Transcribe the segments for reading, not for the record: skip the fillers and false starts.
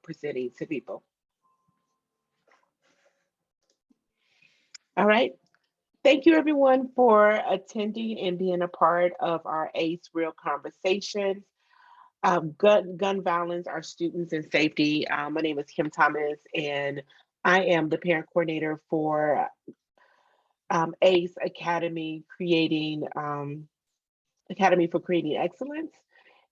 presenting to people. All right. Thank you, everyone, for attending and being a part of our ACE Real Conversations. Gun violence, our students and safety. My name is Kim Thomas, and I am the parent coordinator for ACE Academy, creating Academy for Creating Excellence.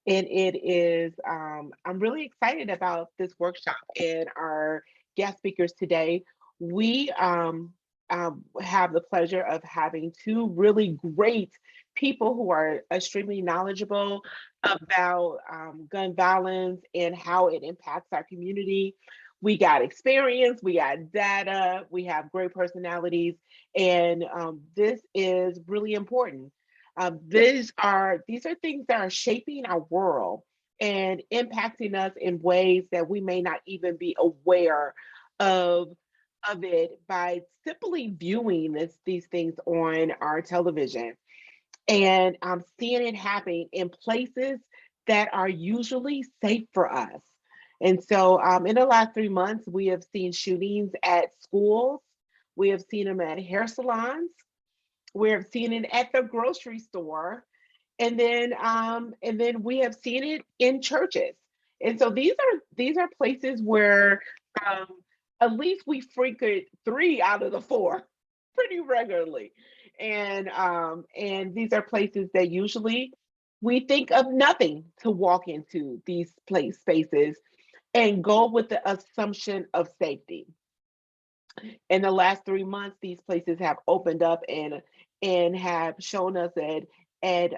And it is, I'm really excited about this workshop and our guest speakers today. We have the pleasure of having two really great people who are extremely knowledgeable about gun violence and how it impacts our community. We got experience, we got data, we have great personalities, and this is really important. These are things that are shaping our world and impacting us in ways that we may not even be aware of it by simply viewing these things on our television. And I'm seeing it happening in places that are usually safe for us. And so, in the last 3 months, we have seen shootings at schools, we have seen them at hair salons, we have seen it at the grocery store, and then we have seen it in churches. And so these are places where um, at least we frequent three out of the four pretty regularly. And these are places that usually we think of nothing to walk into these place spaces and go with the assumption of safety. In the last 3 months, these places have opened up and have shown us that at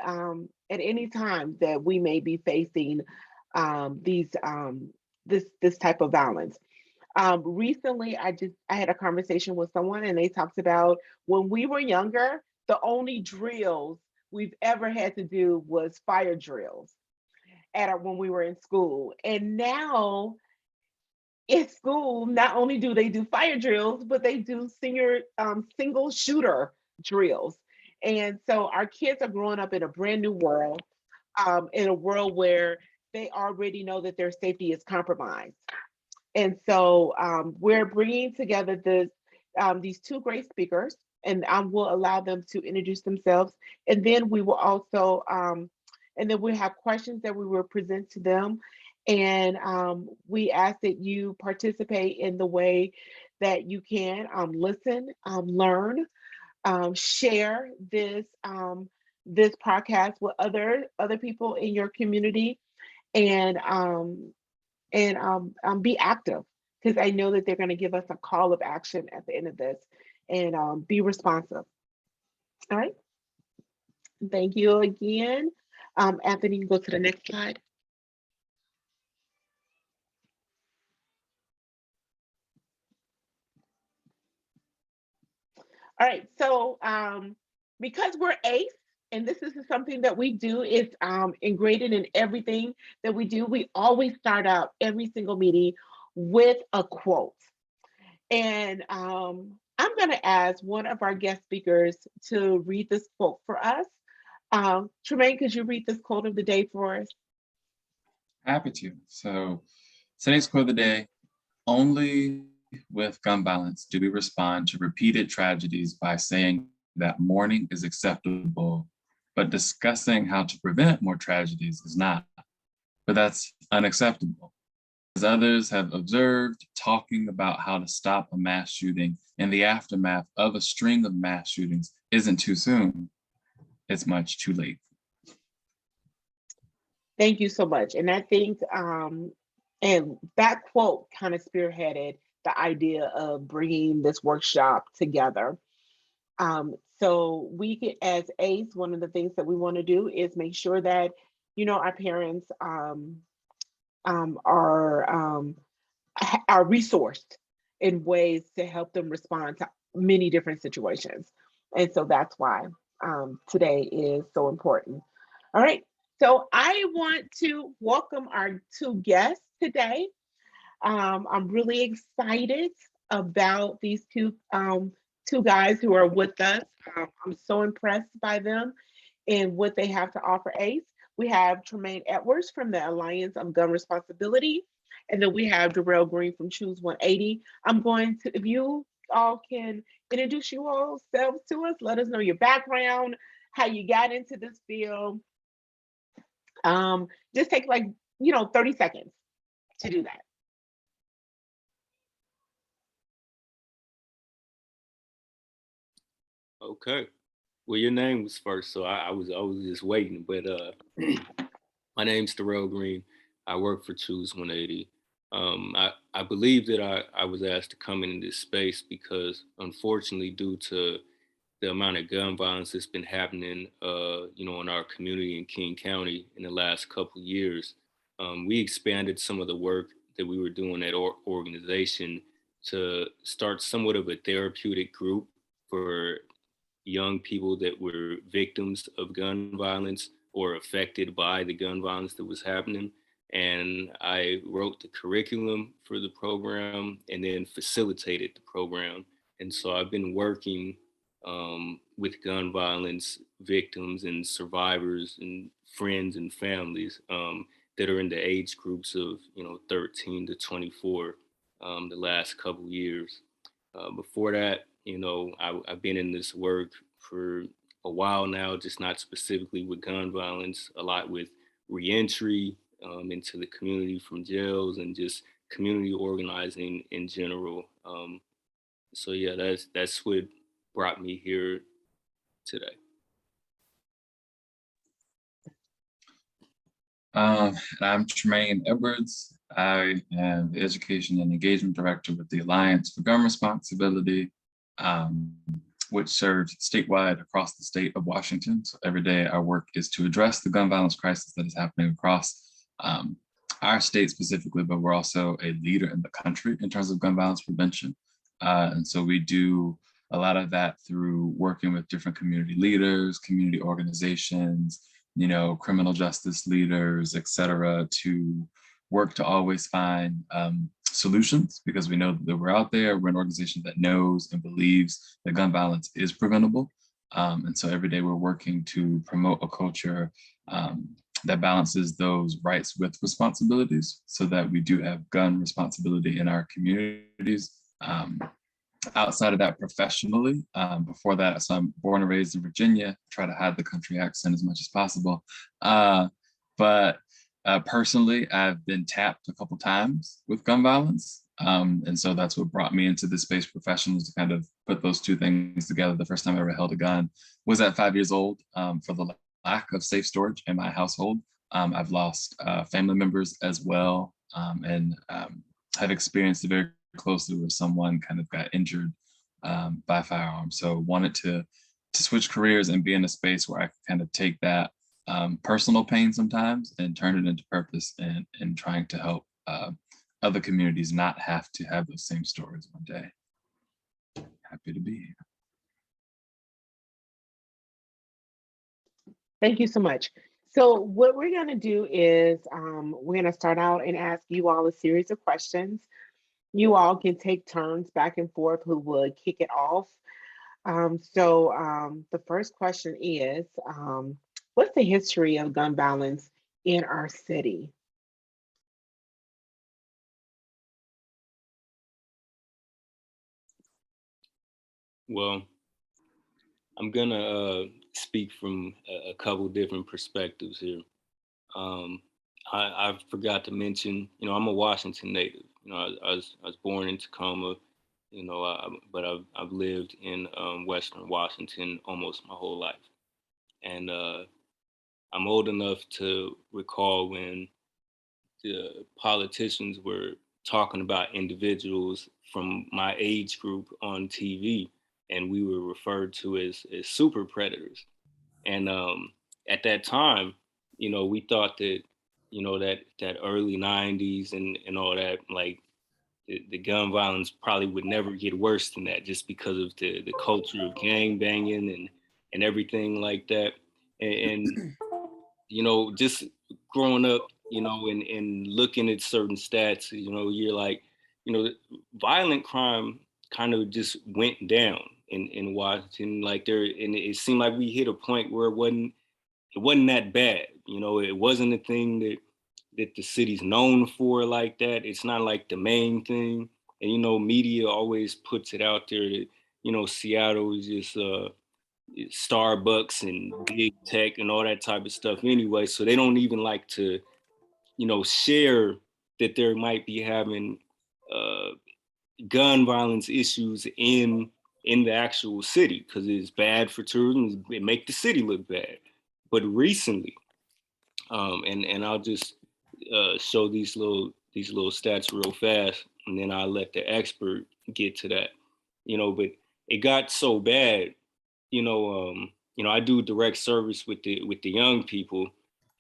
any time that we may be facing these this type of violence. Recently, I had a conversation with someone, and they talked about when we were younger, the only drills we've ever had to do was fire drills when we were in school, and now in school, not only do they do fire drills, but they do single shooter drills. And so our kids are growing up in a brand new world, in a world where they already know that their safety is compromised. And so we're bringing together these two great speakers, and we'll allow them to introduce themselves. And then we will also, and then we have questions that we will present to them. And we ask that you participate in the way that you can listen, learn, share this podcast with other people in your community, and be active, because I know that they're going to give us a call of action at the end of this, and be responsive. All right. Thank you again. Anthony, you can go to the next slide. All right. So because we're ACE, and this is something that we do, it's ingrained in everything that we do. We always start out every single meeting with a quote. And I'm going to ask one of our guest speakers to read this quote for us. Tremaine, could you read this quote of the day for us? Happy to. So today's quote of the day: only with gun violence do we respond to repeated tragedies by saying that mourning is acceptable, but discussing how to prevent more tragedies is not. But that's unacceptable. As others have observed, talking about how to stop a mass shooting in the aftermath of a string of mass shootings isn't too soon. It's much too late. Thank you so much. And I think, and that quote kind of spearheaded the idea of bringing this workshop together. So we can, as ACE, one of the things that we want to do is make sure that, our parents are resourced in ways to help them respond to many different situations. And so that's why today is so important. All right. So I want to welcome our two guests today. I'm really excited about these two guys who are with us. I'm so impressed by them and what they have to offer ACE. We have Tremaine Edwards from the Alliance of Gun Responsibility, And then we have Darrell Green from Choose 180. I'm going to, if you all can introduce you all selves to us, let us know your background, how you got into this field. Just take like, 30 seconds to do that. Okay. Well, your name was first, so I was just waiting. But my name's Darrell Green. I work for Choose 180. I believe that I was asked to come into this space because, unfortunately, due to the amount of gun violence that's been happening, in our community in King County in the last couple of years, we expanded some of the work that we were doing at our organization to start somewhat of a therapeutic group for young people that were victims of gun violence or affected by the gun violence that was happening. And I wrote the curriculum for the program and then facilitated the program. And so I've been working with gun violence victims and survivors and friends and families that are in the age groups of 13 to 24 the last couple years. Before that, I've been in this work for a while now, just not specifically with gun violence, a lot with reentry into the community from jails and just community organizing in general. So yeah, that's what brought me here today. I'm Tremaine Edwards. I am the Education and Engagement Director with the Alliance for Gun Responsibility, which serves statewide across the state of Washington. So every day our work is to address the gun violence crisis that is happening across our state specifically, but we're also a leader in the country in terms of gun violence prevention. And so we do a lot of that through working with different community leaders, community organizations, criminal justice leaders, et cetera, to work to always find solutions, because we know that we're out there. We're an organization that knows and believes that gun violence is preventable. And so every day we're working to promote a culture that balances those rights with responsibilities so that we do have gun responsibility in our communities. Outside of that, professionally, before that, so I'm born and raised in Virginia, try to hide the country accent as much as possible. But personally, I've been tapped a couple times with gun violence. And so that's what brought me into this space professionally, to kind of put those two things together. The first time I ever held a gun was at 5 years old for the lack of safe storage in my household. I've lost family members as well, and have experienced it very closely where someone kind of got injured by firearm. So wanted to switch careers and be in a space where I could kind of take that personal pain sometimes and turn it into purpose and trying to help other communities not have to have those same stories one day. Happy to be here. Thank you so much. So what we're going to do is we're going to start out and ask you all a series of questions. You all can take turns back and forth who would kick it off. The first question is, what's the history of gun violence in our city? Well, I'm gonna speak from a couple different perspectives here. I forgot to mention, I'm a Washington native. I was born in Tacoma, but I've lived in Western Washington almost my whole life, and I'm old enough to recall when the politicians were talking about individuals from my age group on TV, and we were referred to as super predators. And at that time, we thought that, that early '90s and all that, like the gun violence probably would never get worse than that, just because of the culture of gang banging and everything like that. And just growing up, and looking at certain stats, you're like, violent crime kind of just went down in Washington. Like and it seemed like we hit a point where it wasn't that bad. It wasn't a thing that that the city's known for like that. It's not like the main thing. And, you know, media always puts it out there that, you know, Seattle is just Starbucks and big tech and all that type of stuff anyway. So they don't even like to, you know, share that there might be having uh, gun violence issues in the actual city because it's bad for tourism. It make the city look bad. But recently, and I'll just show these little stats real fast, and then I'll let the expert get to that. You know, but it got so bad. You know, I do direct service with the young people,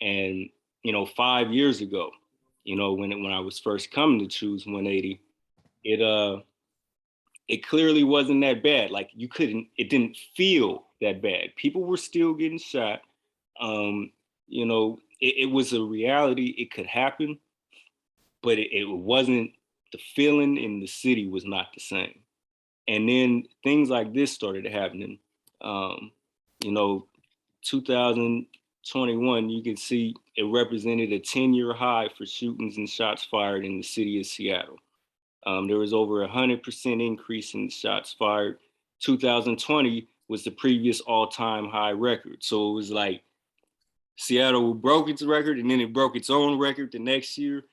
and you know, 5 years ago, you know, when I was first coming to Choose 180, it it clearly wasn't that bad. Like it didn't feel that bad. People were still getting shot. Um, you know, it was a reality. It could happen, but it wasn't. The feeling in the city was not the same. And then things like this started happening. Um, you know, 2021, you can see it represented a 10-year high for shootings and shots fired in the city of Seattle. There was over 100% increase in shots fired. 2020 was the previous all-time high record. So it was like Seattle broke its record and then it broke its own record the next year.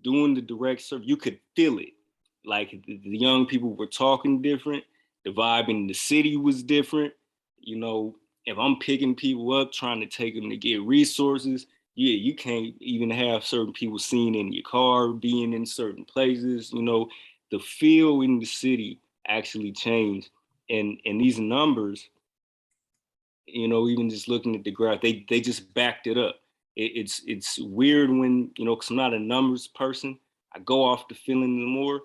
Doing the direct serve, you could feel it. Like the young people were talking different. The vibe in the city was different. You know, if I'm picking people up, trying to take them to get resources, yeah, you can't even have certain people seen in your car, being in certain places. You know, the feel in the city actually changed. And these numbers, you know, even just looking at the graph, they just backed it up. It's weird when, you know, because I'm not a numbers person. I go off the feeling more,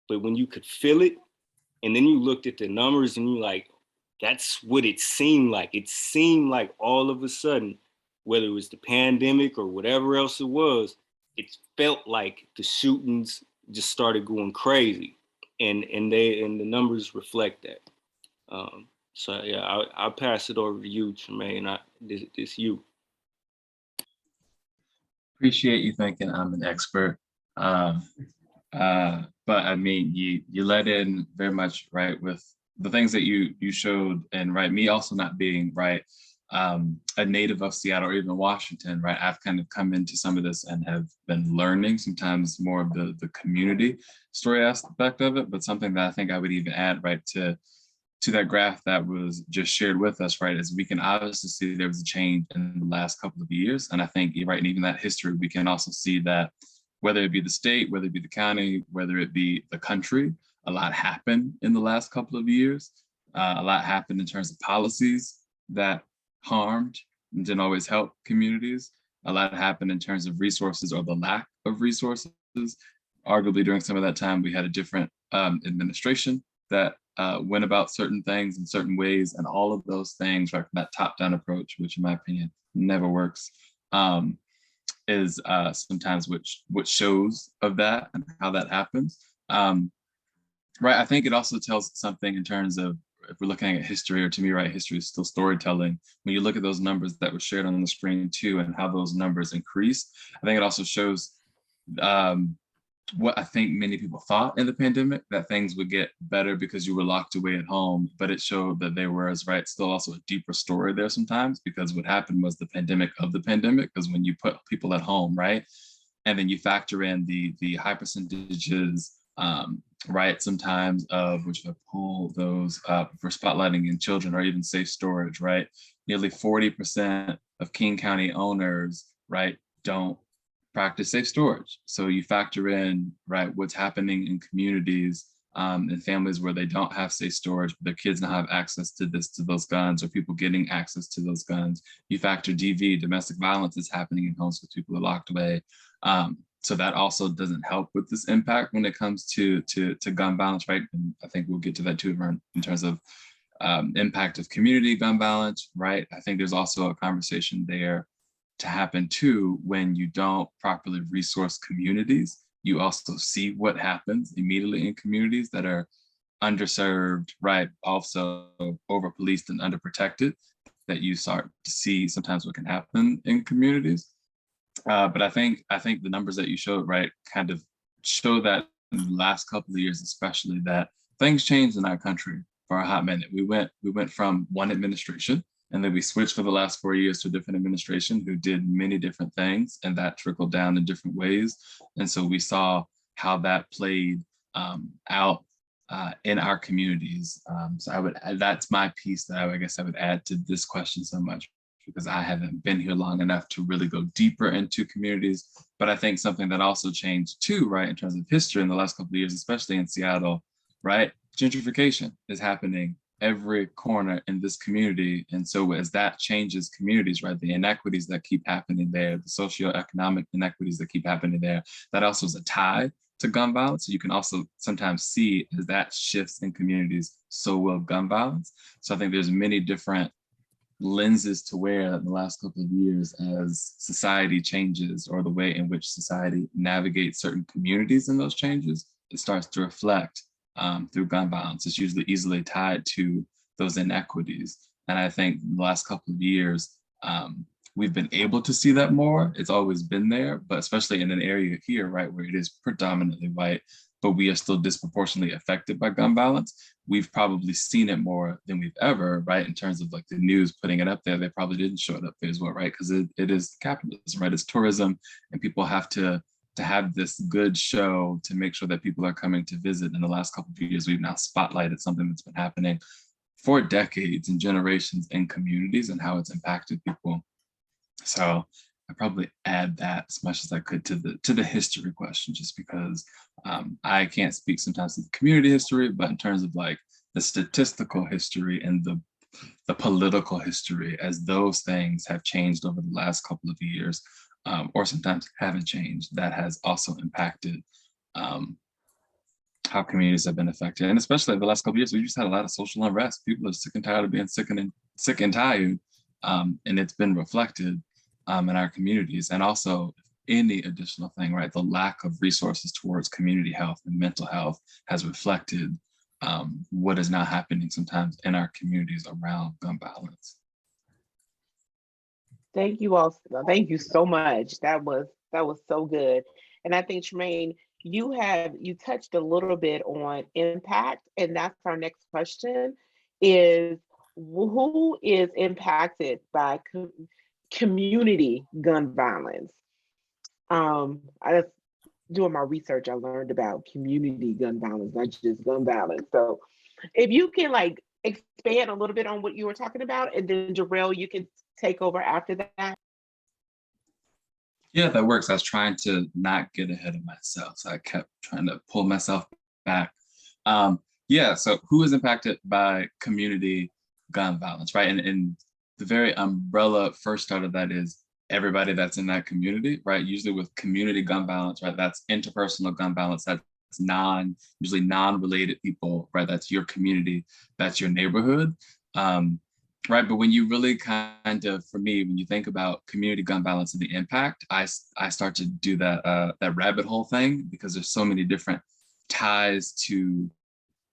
but when you could feel it, and then you looked at the numbers and you like, that's what it seemed like. It seemed like all of a sudden, whether it was the pandemic or whatever else it was, it felt like the shootings just started going crazy, and the numbers reflect that. So yeah, I'll pass it over to you, Tremaine. This you. Appreciate you thinking I'm an expert. Um, but I mean, you let in very much right with the things that you showed, and right, me also not being right a native of Seattle or even Washington, right? I've kind of come into some of this and have been learning sometimes more of the community story aspect of it, but something that I think I would even add right to that graph that was just shared with us, right, is we can obviously see there was a change in the last couple of years. And I think, right, and even that history, we can also see that whether it be the state, whether it be the county, whether it be the country, a lot happened in the last couple of years. A lot happened in terms of policies that harmed and didn't always help communities. A lot happened in terms of resources or the lack of resources. Arguably, during some of that time, we had a different administration that went about certain things in certain ways, and all of those things, right, from that top-down approach, which in my opinion never works, is sometimes what shows of that and how that happens. Right, I think it also tells something in terms of, if we're looking at history, or to me, right, history is still storytelling. When you look at those numbers that were shared on the screen too, and how those numbers increased, I think it also shows what I think many people thought in the pandemic, that things would get better because you were locked away at home, but it showed that there was, right, still also a deeper story there sometimes, because what happened was the pandemic of the pandemic, because when you put people at home, right, and then you factor in the high percentages, right, sometimes of, which I pull those up for spotlighting in children or even safe storage, right, nearly 40% of King County owners, right, don't practice safe storage. So you factor in, right, what's happening in communities and families where they don't have safe storage, but their kids don't have access to those guns, or people getting access to those guns. You factor DV, domestic violence, is happening in homes because people are locked away. So that also doesn't help with this impact when it comes to gun violence, right? And I think we'll get to that too in terms of impact of community gun violence, right? I think there's also a conversation there to happen too when you don't properly resource communities. You also see what happens immediately in communities that are underserved, right? Also over policed and underprotected, that you start to see sometimes what can happen in communities. But I think the numbers that you showed, right, kind of show that in the last couple of years, especially, that things changed in our country for a hot minute. We went from one administration, and then we switched for the last 4 years to a different administration who did many different things, and that trickled down in different ways. And so we saw how that played out in our communities. So that's my piece that I guess I would add to this question so much, because I haven't been here long enough to really go deeper into communities. But I think something that also changed too, right, in terms of history in the last couple of years, especially in Seattle, right, gentrification is happening every corner in this community. And so as that changes communities, right, the inequities that keep happening there, the socioeconomic inequities that keep happening there, that also is a tie to gun violence. So you can also sometimes see as that shifts in communities, so will gun violence. So I think there's many different lenses to wear in the last couple of years as society changes, or the way in which society navigates certain communities in those changes. It starts to reflect through gun violence. It's usually easily tied to those inequities. And I think in the last couple of years, we've been able to see that more. It's always been there, but especially in an area here, right, where it is predominantly white, but we are still disproportionately affected by gun violence. We've probably seen it more than we've ever, right, in terms of like the news putting it up there. They probably didn't show it up there as well, right, because it is capitalism, right, it's tourism, and people have to have this good show to make sure that people are coming to visit. In the last couple of years, we've now spotlighted something that's been happening for decades and generations in communities and how it's impacted people. So I probably add that as much as I could to the history question, just because I can't speak sometimes to the community history, but in terms of like the statistical history and the political history, as those things have changed over the last couple of years, or sometimes haven't changed, that has also impacted how communities have been affected. And especially the last couple of years, we just had a lot of social unrest. People are sick and tired of being sick and tired, and it's been reflected in our communities. And also any additional thing, right? The lack of resources towards community health and mental health has reflected what is now happening sometimes in our communities around gun violence. Thank you all. Thank you so much. That was so good. And I think, Tremaine, you touched a little bit on impact, and that's our next question: is who is impacted by community gun violence? I just doing my research, I learned about community gun violence, not just gun violence. So if you can like expand a little bit on what you were talking about, and then Jarrell, you can take over after that. Yeah, that works. I was trying to not get ahead of myself, so I kept trying to pull myself back. Yeah, so who is impacted by community gun violence, right? And the very umbrella first start of that is everybody that's in that community, right? Usually with community gun violence, right? That's interpersonal gun violence. That's usually non-related people, right? That's your community, that's your neighborhood. Right, but when you really kind of, for me, when you think about community gun violence and the impact, I start to do that rabbit hole thing, because there's so many different ties to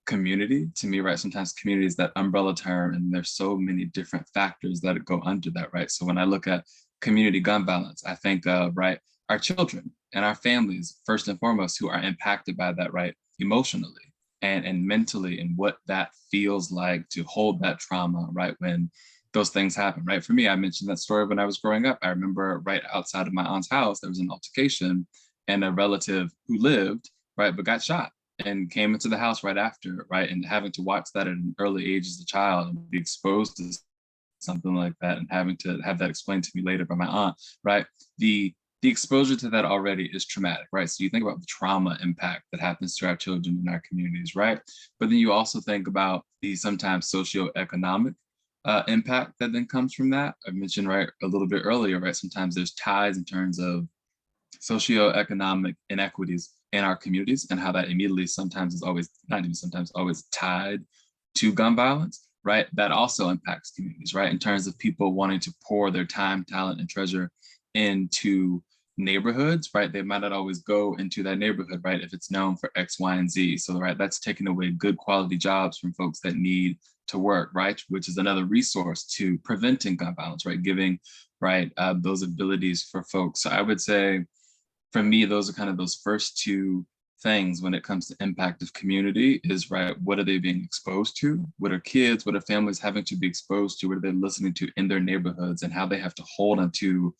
community to me, right? Sometimes community is that umbrella term, and there's so many different factors that go under that, right? So when I look at community gun violence, I think of, right, our children and our families, first and foremost, who are impacted by that, right, emotionally and mentally, and what that feels like to hold that trauma, right, when those things happen, right? For me, I mentioned that story when I was growing up. I remember right outside of my aunt's house, there was an altercation, and a relative who lived, right, but got shot and came into the house right after, right? And having to watch that at an early age as a child and be exposed to something like that, and having to have that explained to me later by my aunt, right? The exposure to that already is traumatic, right? So you think about the trauma impact that happens to our children in our communities, right? But then you also think about the sometimes socioeconomic impact that then comes from that. I mentioned, right, a little bit earlier, right? Sometimes there's ties in terms of socioeconomic inequities in our communities, and how that immediately sometimes is always, not even sometimes, always tied to gun violence, right? That also impacts communities, right? In terms of people wanting to pour their time, talent, and treasure into neighborhoods, right? They might not always go into that neighborhood, right, if it's known for X, Y, and Z. So, right, that's taking away good quality jobs from folks that need to work, right? Which is another resource to preventing gun violence, right? Giving right? Those abilities for folks. So I would say, for me, those are kind of those first two things when it comes to impact of community is, right, what are they being exposed to? What are kids, what are families having to be exposed to? What are they listening to in their neighborhoods, and how they have to hold onto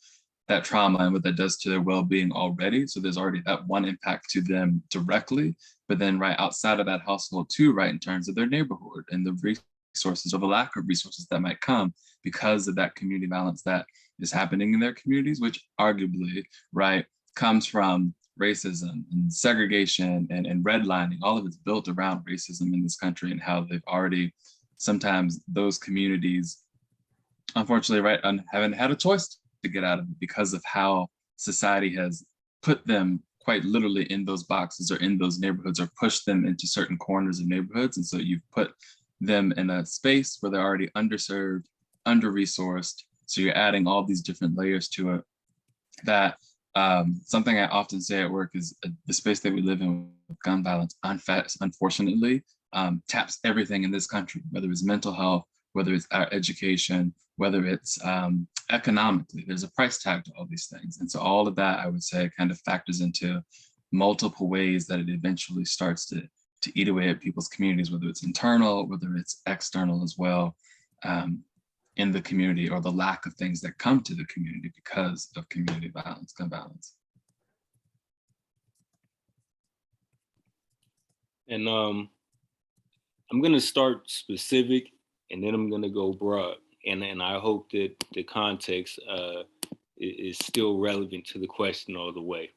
that trauma and what that does to their well-being already. So there's already that one impact to them directly, but then right outside of that household too, right, in terms of their neighborhood and the resources or the lack of resources that might come because of that community violence that is happening in their communities, which arguably, right, comes from racism and segregation and redlining. All of it's built around racism in this country, and how they've already, sometimes those communities, unfortunately, right, haven't had a choice to get out of it because of how society has put them quite literally in those boxes or in those neighborhoods, or pushed them into certain corners of neighborhoods. And so you've put them in a space where they're already underserved, under-resourced. So you're adding all these different layers to it. That something I often say at work is the space that we live in with gun violence, unfortunately, taps everything in this country, whether it's mental health, whether it's our education, whether it's economically. There's a price tag to all these things. And so all of that, I would say, kind of factors into multiple ways that it eventually starts to eat away at people's communities, whether it's internal, whether it's external as well, in the community, or the lack of things that come to the community because of community violence, gun violence. And I'm gonna start specific, and then I'm gonna go broad. And I hope that the context is still relevant to the question all the way.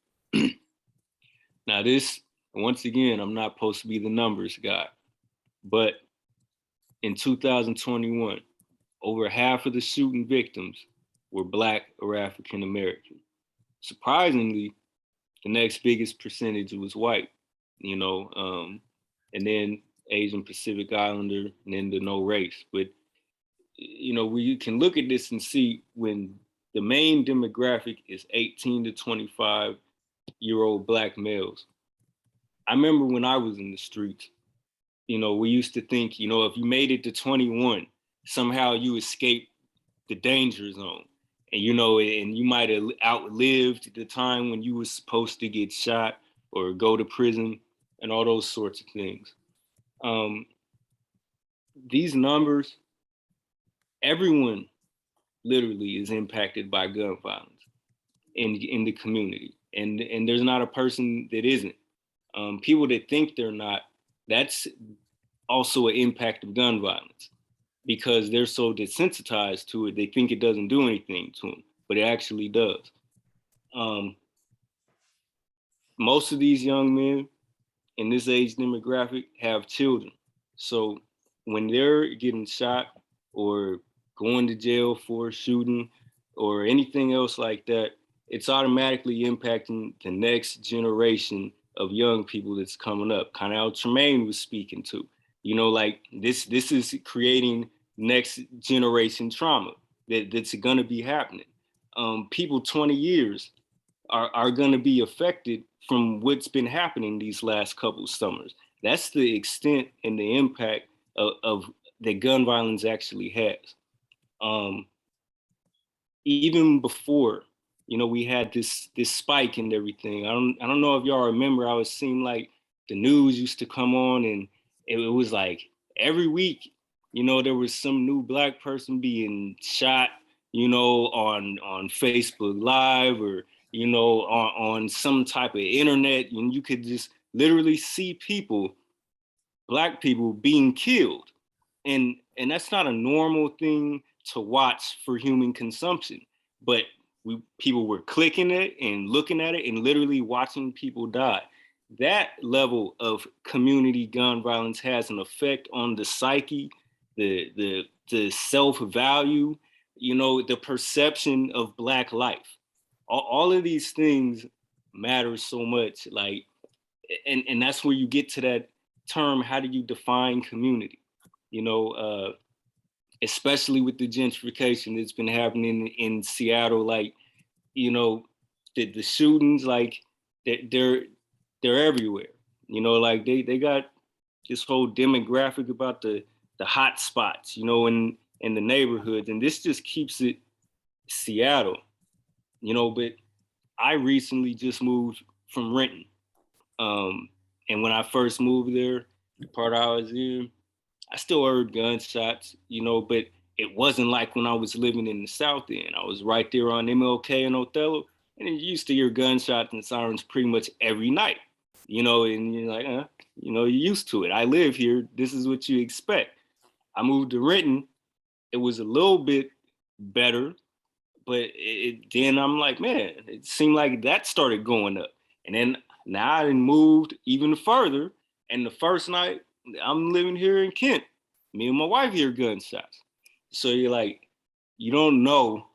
Now this, once again, I'm not supposed to be the numbers guy, but in 2021, over half of the shooting victims were Black or African American. Surprisingly, the next biggest percentage was white, and then Asian Pacific Islander, and then the no race. But we can look at this and see when the main demographic is 18 to 25-year-old Black males. I remember when I was in the streets, we used to think, if you made it to 21, somehow you escaped the danger zone. And, and you might have outlived the time when you were supposed to get shot or go to prison and all those sorts of things. These numbers, everyone literally is impacted by gun violence in the community. And there's not a person that isn't. People that think they're not, that's also an impact of gun violence, because they're so desensitized to it, they think it doesn't do anything to them, but it actually does. Most of these young men in this age demographic have children. So when they're getting shot or going to jail for shooting or anything else like that, it's automatically impacting the next generation of young people that's coming up. Kind of how Tremaine was speaking to, like this is creating next generation trauma that's gonna be happening. People 20 years are gonna be affected from what's been happening these last couple of summers. That's the extent and the impact of that gun violence actually has. Even before, we had this spike and everything. I don't know if y'all remember. I was seeing like the news used to come on, and it was like every week, there was some new Black person being shot, on Facebook Live, or on some type of internet, and you could just literally see people, Black people, being killed, and that's not a normal thing to watch for human consumption, but people were clicking it and looking at it and literally watching people die. That level of community gun violence has an effect on the psyche, the self-value, the perception of Black life. All of these things matter so much, like, and that's where you get to that term, how do you define community? Especially with the gentrification that's been happening in Seattle, like, the shootings, like they're everywhere. Like they got this whole demographic about the hot spots, in the neighborhoods, and this just keeps it Seattle, but I recently just moved from Renton. And when I first moved there, the part I was in, I still heard gunshots, but it wasn't like when I was living in the South End. I was right there on MLK and Othello, and you used to hear gunshots and sirens pretty much every night, and you're like, you're used to it. I live here. This is what you expect. I moved to Renton. It was a little bit better, but then I'm like, man, it seemed like that started going up. And then now I moved even further. And the first night, I'm living here in Kent. Me and my wife hear gunshots. So you're like, you don't know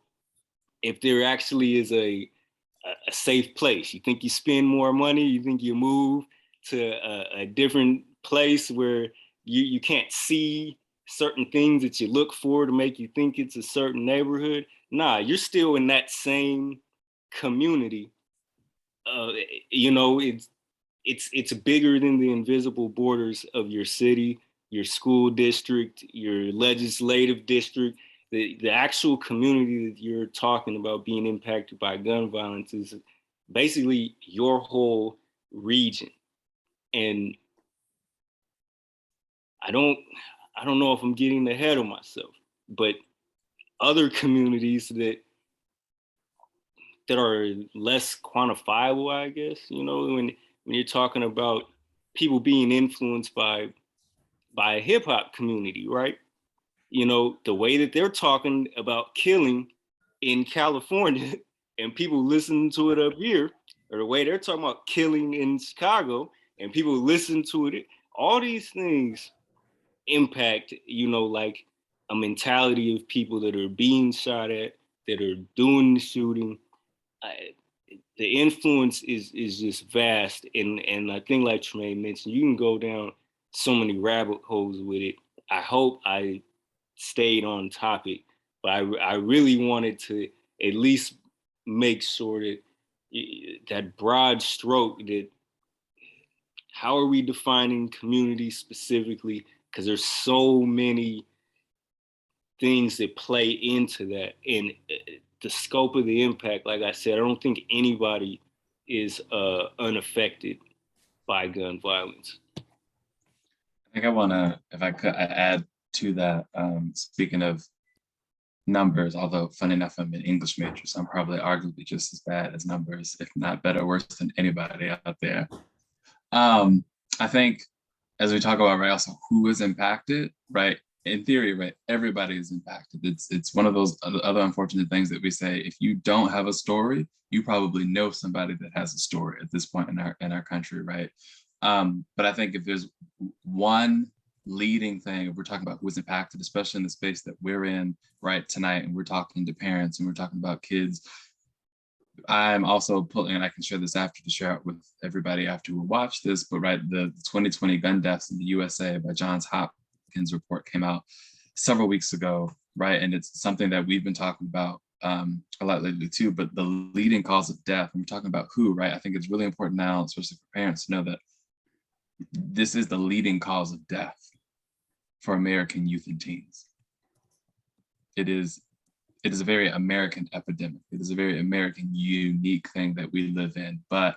if there actually is a safe place. You think you spend more money, you think you move to a different place where you can't see certain things that you look for to make you think it's a certain neighborhood. Nah, you're still in that same community. It's bigger than the invisible borders of your city, your school district, your legislative district. The actual community that you're talking about being impacted by gun violence is basically your whole region. And I don't know if I'm getting ahead of myself, but other communities that are less quantifiable, I guess, when you're talking about people being influenced by a hip hop community, right? The way that they're talking about killing in California and people listening to it up here, or the way they're talking about killing in Chicago and people listen to it, all these things impact, like a mentality of people that are being shot at, that are doing the shooting. The influence is just vast, and I think, like Tremaine mentioned, you can go down so many rabbit holes with it. I hope I stayed on topic, but I really wanted to at least make sure that that broad stroke, that how are we defining community specifically, because there's so many things that play into that, and the scope of the impact, like I said, I don't think anybody is unaffected by gun violence. I think I want to, if I could add to that, speaking of numbers, although funny enough, I'm an English major, so I'm probably arguably just as bad as numbers, if not better or worse than anybody out there. I think as we talk about, right, also who is impacted, right? In theory, right, everybody is impacted. It's one of those other unfortunate things that we say, if you don't have a story, you probably know somebody that has a story at this point in our country, right? But I think if there's one leading thing, if we're talking about who's impacted, especially in the space that we're in right tonight, and we're talking to parents and we're talking about kids, I'm also pulling, and I can share this after to share it with everybody after we watch this, but right, the 2020 gun deaths in the USA by Johns Hopkins report came out several weeks ago, right? And it's something that we've been talking about a lot lately too, but the leading cause of death, when we're talking about who, right? I think it's really important now, especially for parents, to know that this is the leading cause of death for American youth and teens. It is a very American epidemic. It is a very American unique thing that we live in, but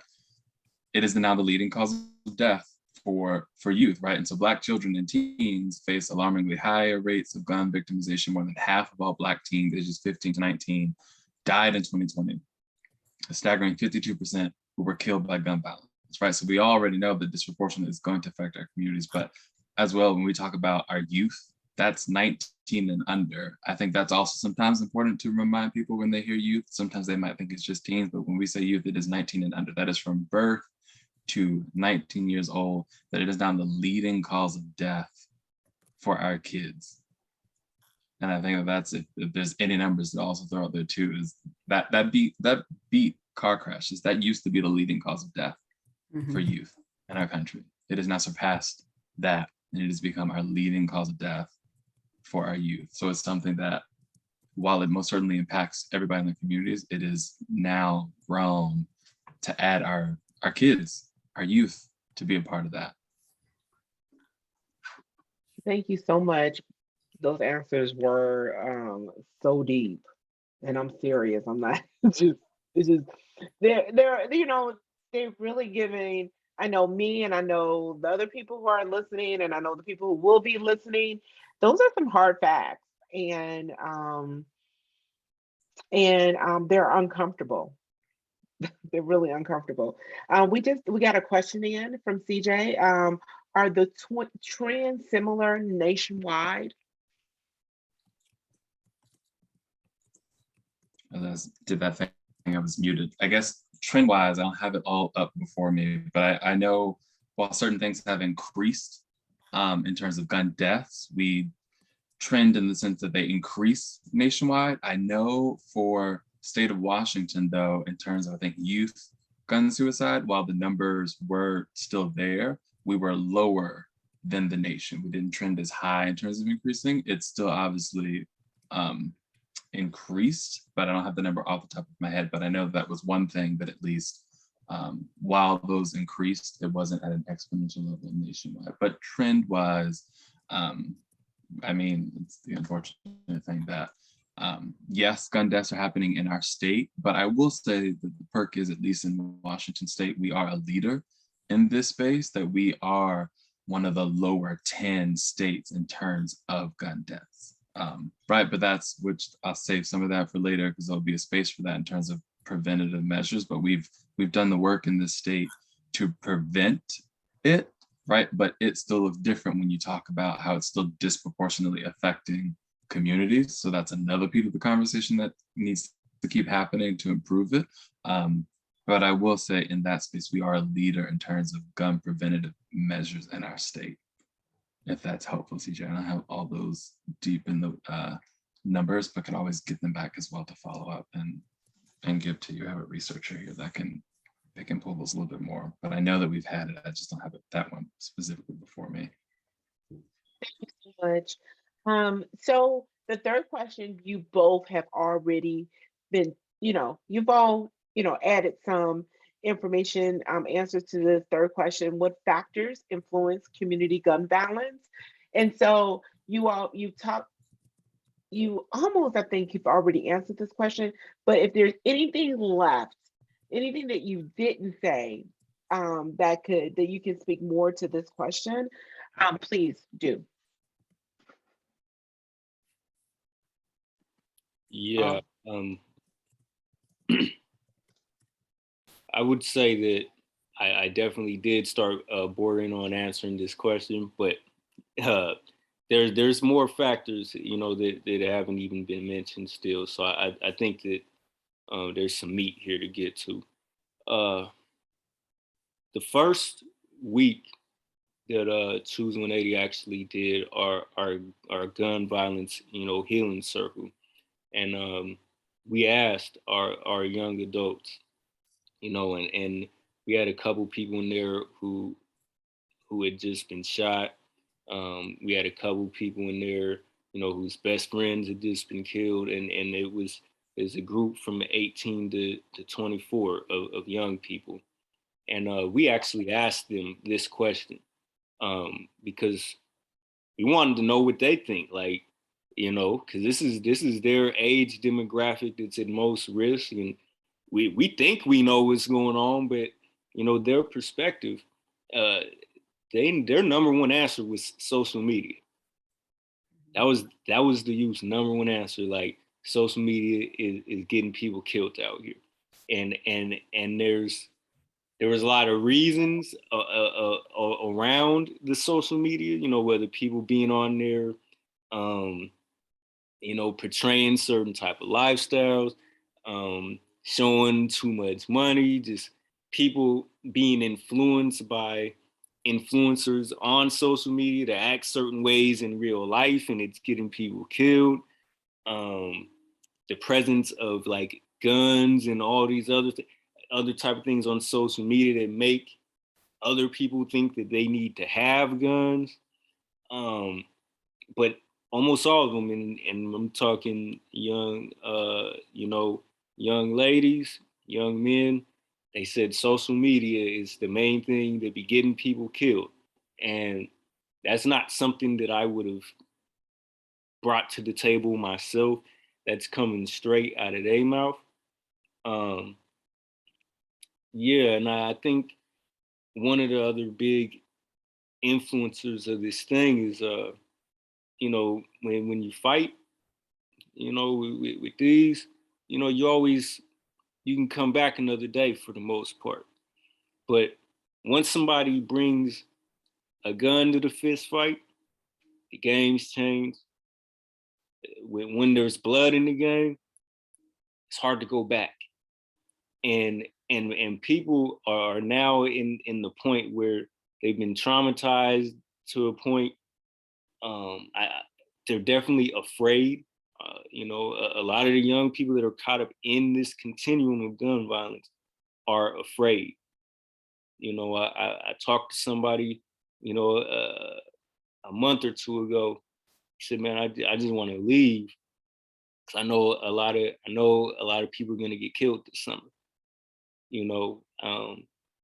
it is now the leading cause of death for youth, right? And so Black children and teens face alarmingly higher rates of gun victimization. More than half of all Black teens ages 15 to 19 died in 2020. A staggering 52% who were killed by gun violence, right? So we already know that disproportionately is going to affect our communities, but as well, when we talk about our youth, that's 19 and under. I think that's also sometimes important to remind people when they hear youth. Sometimes they might think it's just teens, but when we say youth, it is 19 and under. That is from birth to 19 years old, that it is now the leading cause of death for our kids. And I think that that's, if there's any numbers to also throw out there too, is that beat car crashes. That used to be the leading cause of death for youth in our country. It has now surpassed that, and it has become our leading cause of death for our youth. So it's something that, while it most certainly impacts everybody in the communities, it is now grown to add our kids, our youth, to be a part of that. Thank you so much. Those answers were so deep. And I'm serious. I'm not it's just they're they're really giving. I know me and I know the other people who are listening and I know the people who will be listening. Those are some hard facts. And they're uncomfortable. They're really uncomfortable. We got a question in from CJ. Are the trends similar nationwide? Did that thing, I was muted. I guess trend wise, I don't have it all up before me, but I know while certain things have increased in terms of gun deaths, we trend in the sense that they increase nationwide. I know for state of Washington, though, in terms of I think youth gun suicide, while the numbers were still there, we were lower than the nation. We didn't trend as high in terms of increasing. It's still obviously increased, but I don't have the number off the top of my head. But I know that was one thing that at least while those increased, it wasn't at an exponential level nationwide. But trend-wise, I mean, it's the unfortunate thing that yes, gun deaths are happening in our state, but I will say that the perk is, at least in Washington state, we are a leader in this space, that we are one of the lower 10 states in terms of gun deaths. Right, but which I'll save some of that for later because there'll be a space for that in terms of preventative measures. But we've done the work in this state to prevent it, right? But it still looks different when you talk about how it's still disproportionately affecting communities. So that's another piece of the conversation that needs to keep happening to improve it. But I will say in that space, we are a leader in terms of gun preventative measures in our state. If that's helpful, CJ. I don't have all those deep in the numbers, but can always get them back as well to follow up and give to you. I have a researcher here that can pull those a little bit more. But I know that we've had it. I just don't have that one specifically before me. Thank you so much. So the third question, you both have already been, you've all, added some information, answers to the third question. What factors influence community gun balance? And so you almost, I think you've already answered this question, but if there's anything left, anything that you didn't say, that you can speak more to this question, please do. Yeah, I would say that I definitely did start bordering on answering this question, but there's more factors, that haven't even been mentioned still. So I think that there's some meat here to get to. The first week that Choose 180 actually did our gun violence, healing circle, and we asked our young adults, and we had a couple people in there who had just been shot. We had a couple people in there, whose best friends had just been killed, and there's a group from 18 to 24 of young people, and we actually asked them this question because we wanted to know what they think, like, because this is their age demographic that's at most risk, and we think we know what's going on, but their perspective, their number one answer was social media. That was the youth's number one answer. Like, social media is getting people killed out here, and there was a lot of reasons around the social media. Whether people being on there, portraying certain type of lifestyles, showing too much money, just people being influenced by influencers on social media to act certain ways in real life, and it's getting people killed. The presence of like guns and all these other type of things on social media that make other people think that they need to have guns. But almost all of them, and I'm talking young, young ladies, young men, they said social media is the main thing that be getting people killed. And that's not something that I would have brought to the table myself. that's coming straight out of their mouth. Um, yeah, and I think one of the other big influencers of this thing is, you know, when you fight, you know, with these, you know, you can come back another day for the most part. But once somebody brings a gun to the fist fight, the game's change. When there's blood in the game, it's hard to go back. And people are now in the point where they've been traumatized to a point. They're definitely afraid. You know, a lot of the young people that are caught up in this continuum of gun violence are afraid. You know, I talked to somebody, you know, a month or two ago. He said, "Man, I just want to leave because I know a lot of people are going to get killed this summer." You know,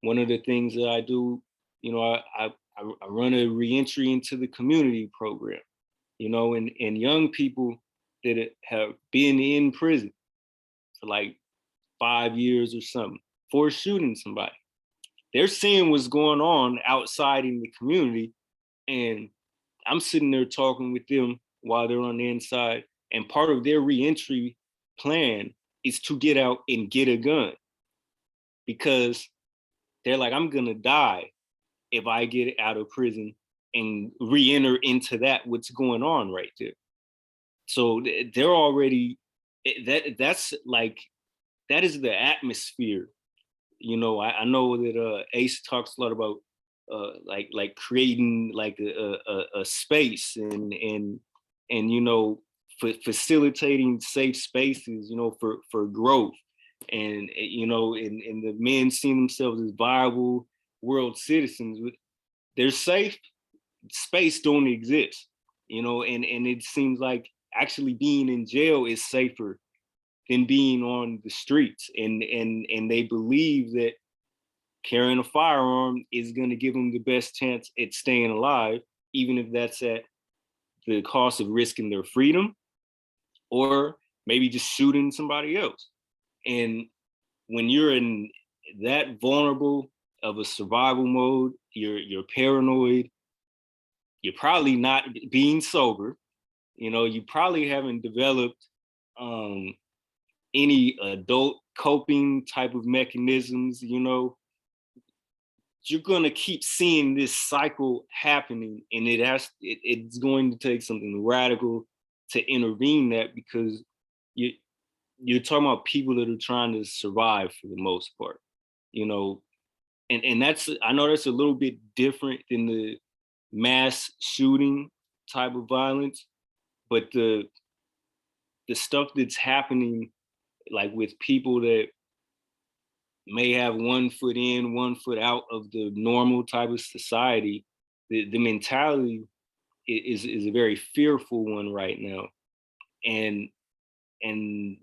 one of the things that I do, you know, I run a reentry into the community program. You know, and young people that have been in prison for like 5 years or something for shooting somebody. They're seeing what's going on outside in the community, and I'm sitting there talking with them while they're on the inside. And part of their reentry plan is to get out and get a gun because they're like, I'm gonna die if I get out of prison and re-enter into that what's going on right there. So they're already that's like that is the atmosphere. You know, I know that Ace talks a lot about like creating like a space and you know facilitating safe spaces, you know, for growth and you know and the men seeing themselves as viable world citizens. Their safe space don't exist, you know, and it seems like actually being in jail is safer than being on the streets, and they believe that carrying a firearm is going to give them the best chance at staying alive, even if that's at the cost of risking their freedom or maybe just shooting somebody else. And when you're in that vulnerable of a survival mode, you're paranoid, you're probably not being sober, you know, you probably haven't developed any adult coping type of mechanisms, you know, you're gonna keep seeing this cycle happening, and it's going to take something radical to intervene that because you you're talking about people that are trying to survive for the most part, you know, and that's I know that's a little bit different than the mass shooting type of violence, but the stuff that's happening like with people that may have one foot in, one foot out of the normal type of society, the mentality is a very fearful one right now. And and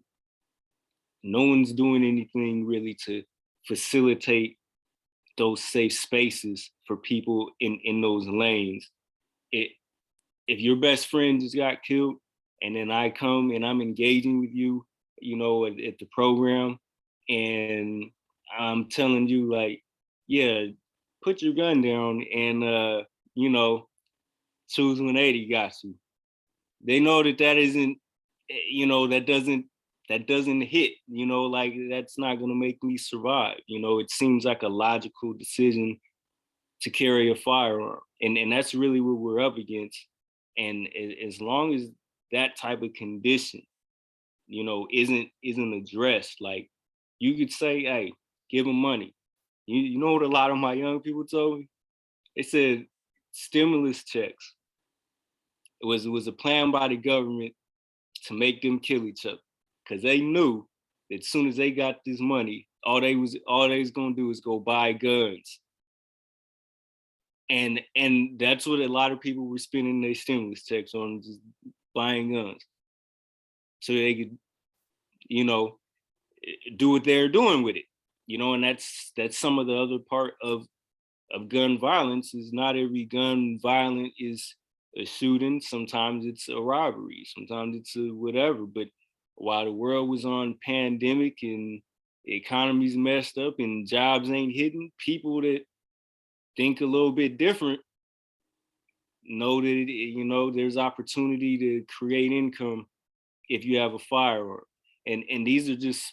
no one's doing anything really to facilitate those safe spaces for people in those lanes. It, if your best friend just got killed and then I come and I'm engaging with you, you know, at the program, and I'm telling you like, yeah, put your gun down and you know, choose 180 got you. They know that that isn't, you know, that doesn't hit, you know, like that's not gonna make me survive. You know, it seems like a logical decision to carry a firearm. And that's really what we're up against. And as long as that type of condition, you know, isn't addressed, like you could say, hey, give them money. You know what a lot of my young people told me? They said stimulus checks. It was a plan by the government to make them kill each other. Cause they knew that as soon as they got this money, all they was gonna do is go buy guns. And that's what a lot of people were spending their stimulus checks on, just buying guns. So they could, you know, do what they're doing with it. You know, and that's some of the other part of gun violence is not every gun violent is a shooting. Sometimes it's a robbery, sometimes it's a whatever, but while the world was on pandemic and the economy's messed up and jobs ain't hitting, people that think a little bit different know that there's opportunity to create income if you have a firearm. And these are just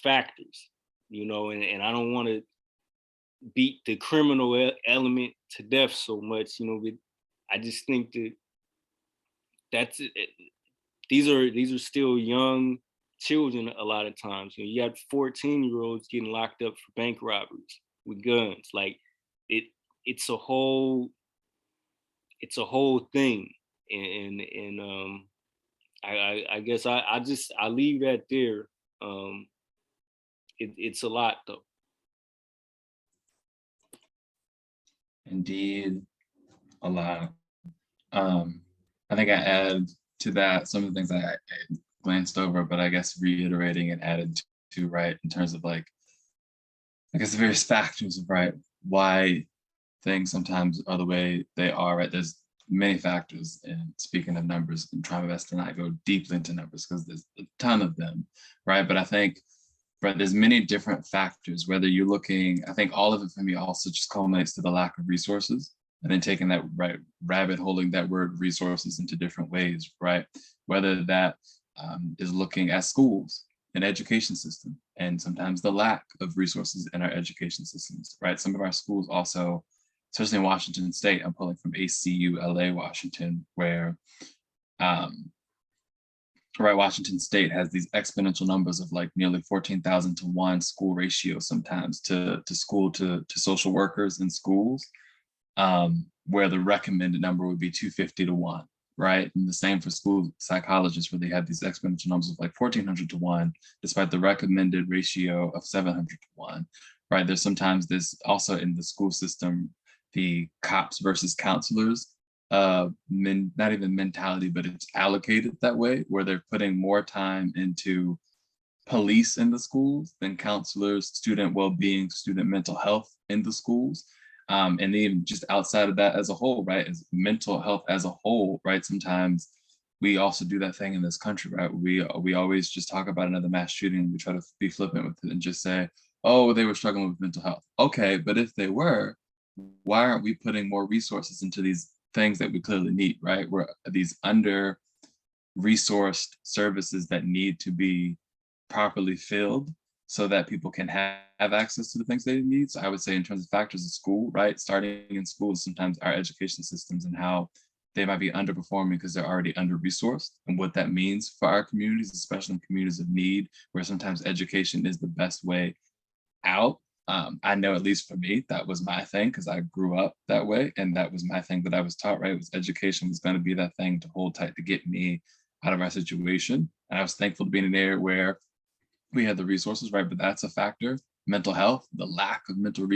factors, and I don't want to beat the criminal element to death so much, but I just think that that's it. These are still young children a lot of times. You got 14-year-olds getting locked up for bank robberies with guns. Like it's a whole thing. And I guess I leave that there. It's a lot though. Indeed, a lot. I think I add to that some of the things I glanced over, but I guess reiterating and added to, right, in terms of like, I guess the various factors of, right, why things sometimes are the way they are, right? There's many factors, and speaking of numbers, I'm trying my best to not go deeply into numbers because there's a ton of them, right? But I think, right, there's many different factors, whether you're looking, I think all of it for me also just culminates to the lack of resources, and then taking that, right, rabbit holing that word resources into different ways, right? Whether that is looking at schools and education system, and sometimes the lack of resources in our education systems, right? Some of our schools also, especially in Washington State, I'm pulling from ACU LA, Washington, where right, Washington State has these exponential numbers of like nearly 14,000 to 1 school ratio sometimes to school to social workers in schools, where the recommended number would be 250 to 1, right? And the same for school psychologists, where they have these exponential numbers of like 1,400 to 1, despite the recommended ratio of 700 to 1, right? There's sometimes this also in the school system, the cops versus counselors not even mentality, but it's allocated that way, where they're putting more time into police in the schools than counselors, student well-being, student mental health in the schools. And even just outside of that as a whole, right, as mental health as a whole, right, sometimes we also do that thing in this country, right? We always just talk about another mass shooting. We try to be flippant with it and just say, oh, they were struggling with mental health. Okay, but if they were, why aren't we putting more resources into these things that we clearly need, right? We're these under resourced services that need to be properly filled so that people can have access to the things they need. So I would say in terms of factors of school, right? Starting in schools, sometimes our education systems and how they might be underperforming because they're already under-resourced, and what that means for our communities, especially in communities of need, where sometimes education is the best way out. I know, at least for me, that was my thing because I grew up that way, and that was my thing that I was taught, right? Was education was going to be that thing to hold tight to get me out of our situation. And I was thankful to be in an area where we had the resources, right? But that's a factor. Mental health, the lack of mental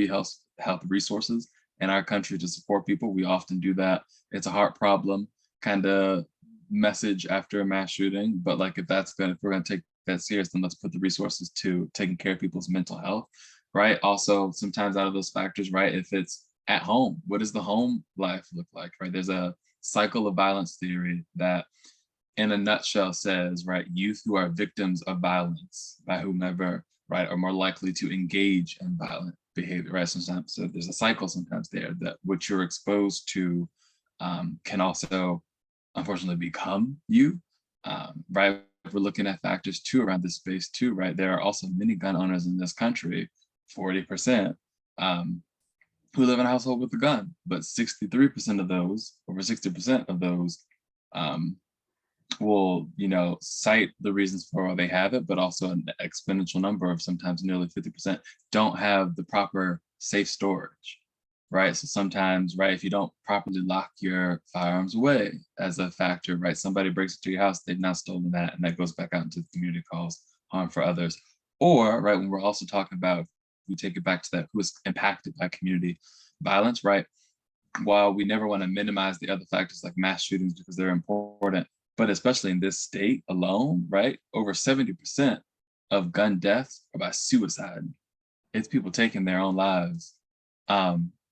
health resources in our country to support people. We often do that. It's a heart problem kind of message after a mass shooting. But like, if we're gonna take that serious, then let's put the resources to taking care of people's mental health, right? Also, sometimes out of those factors, right? If it's at home, what does the home life look like, right? There's a cycle of violence theory that in a nutshell says, right, youth who are victims of violence by whomever, right, are more likely to engage in violent behavior, right? Sometimes, so there's a cycle sometimes there that what you're exposed to can also, unfortunately, become you, right? If we're looking at factors too around this space too, right? There are also many gun owners in this country, 40%, who live in a household with a gun, but 63% of those, over 60% of those, will, cite the reasons for why they have it, but also an exponential number of sometimes nearly 50% don't have the proper safe storage, right? So sometimes, right, if you don't properly lock your firearms away as a factor, right, somebody breaks into your house, they've not stolen that, and that goes back out into the community, cause harm for others. Or, right, when we're also talking about, we take it back to that, who is impacted by community violence, right? While we never want to minimize the other factors like mass shootings because they're important, but especially in this state alone, right? Over 70% of gun deaths are by suicide. It's people taking their own lives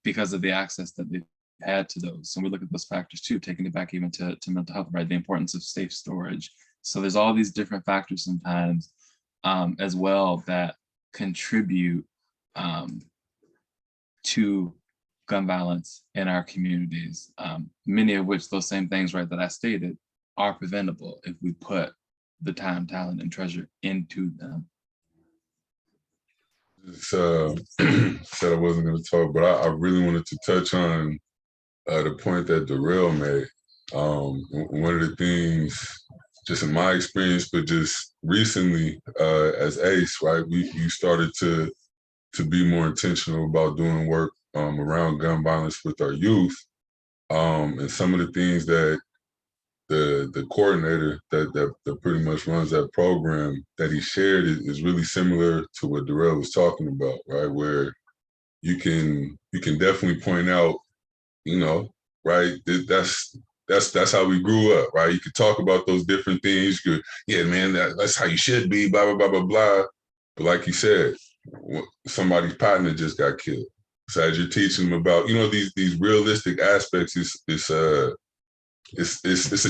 because of the access that they've had to those. And we look at those factors too, taking it back even to mental health, right? The importance of safe storage. So there's all these different factors sometimes as well that contribute to gun violence in our communities. Many of which those same things, right, that I stated are preventable if we put the time, talent, and treasure into them. Said I wasn't going to talk, but I really wanted to touch on the point that Darrell made. One of the things, just in my experience, but just recently as ACE, right, you started to be more intentional about doing work around gun violence with our youth. And some of the things that the coordinator that pretty much runs that program that he shared is really similar to what Darrell was talking about, right? Where you can definitely point out, you know, right? That's how we grew up, right? You could talk about those different things. You could, yeah, man, that's how you should be, blah, blah, blah, blah, blah. But like you said, somebody's partner just got killed. So as you're teaching them about, you know, these realistic aspects, it's a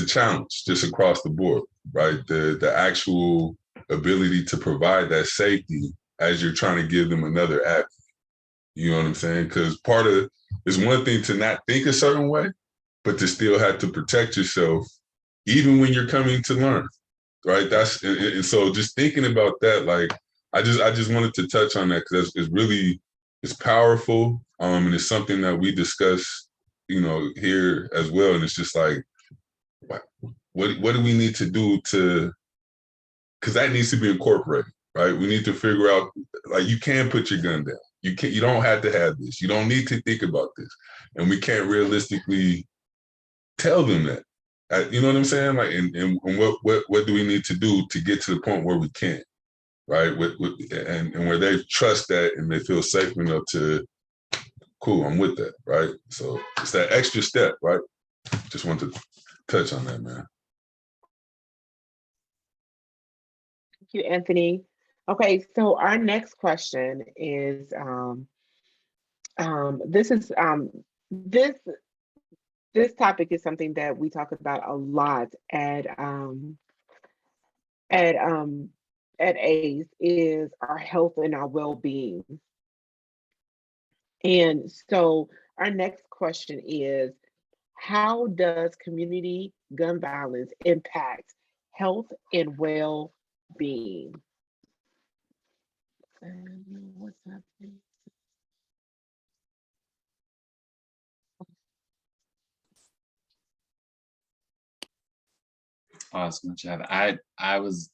challenge just across the board, right? The actual ability to provide that safety as you're trying to give them another avenue. You know what I'm saying? Because part of it's one thing to not think a certain way, but to still have to protect yourself, even when you're coming to learn, right? That's and so just thinking about that, like I just wanted to touch on that because it's powerful, and it's something that we discuss, you know, here as well, and it's just like, what do we need to do because that needs to be incorporated, right? We need to figure out, like, you can put your gun down. You don't have to have this. You don't need to think about this. And we can't realistically tell them that. You know what I'm saying? Like, and what do we need to do to get to the point where we can, right? And where they trust that and they feel safe enough to, cool, I'm with that, right? So it's that extra step, right? Just want to touch on that, man. Thank you, Anthony. Okay, so our next question is this topic is something that we talk about a lot at ACE, is our health and our well-being. And so our next question is, how does community gun violence impact health and well-being? What's happening? Awesome, Chad. I was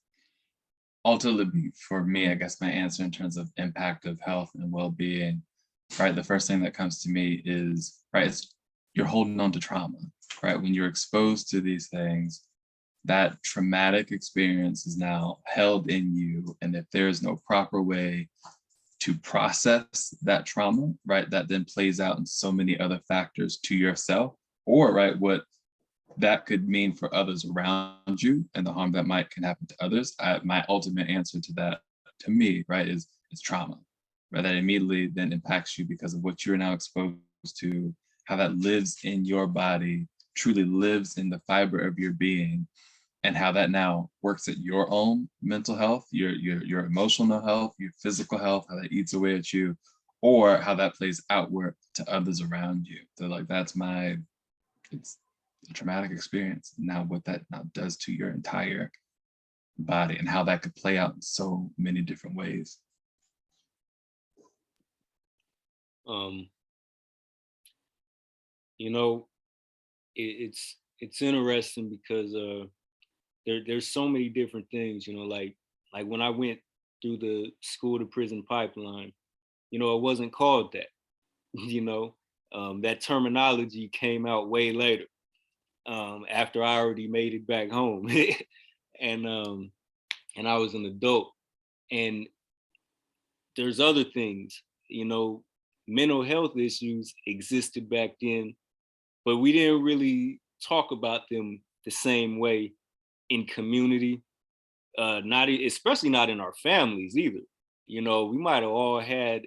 ultimately, for me, I guess my answer in terms of impact of health and well-being, right? The first thing that comes to me is, right, it's you're holding on to trauma, right? When you're exposed to these things, that traumatic experience is now held in you. And if there's no proper way to process that trauma, right, that then plays out in so many other factors to yourself, or, right, what that could mean for others around you and the harm that can happen to others. My ultimate answer to that, to me, right, is it's trauma, right? That immediately then impacts you because of what you're now exposed to, how that lives in your body, truly lives in the fiber of your being, and how that now works at your own mental health, your emotional health, your physical health, how that eats away at you, or how that plays outward to others around you. So like it's a traumatic experience. Now what that now does to your entire body and how that could play out in so many different ways. You know, it's interesting because there's so many different things, you know, like when I went through the school to prison pipeline, you know, it wasn't called that, you know, that terminology came out way later, after I already made it back home. and I was an adult. And there's other things, you know, mental health issues existed back then, but we didn't really talk about them the same way in community, especially not in our families either. You know, we might have all had,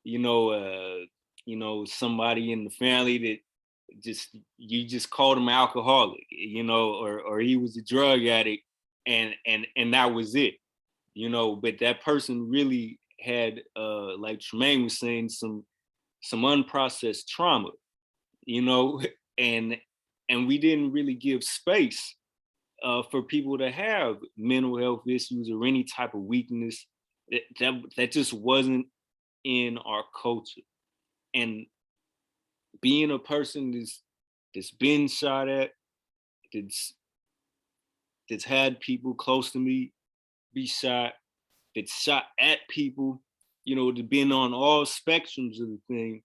you know, somebody in the family you just called him alcoholic, you know, or he was a drug addict, and that was it, you know. But that person really had, like Tremaine was saying, some unprocessed trauma, you know, and we didn't really give space for people to have mental health issues or any type of weakness. That just wasn't in our culture. And being a person that's been shot at, that's had people close to me be shot, that's shot at people, you know, to been on all spectrums of the thing,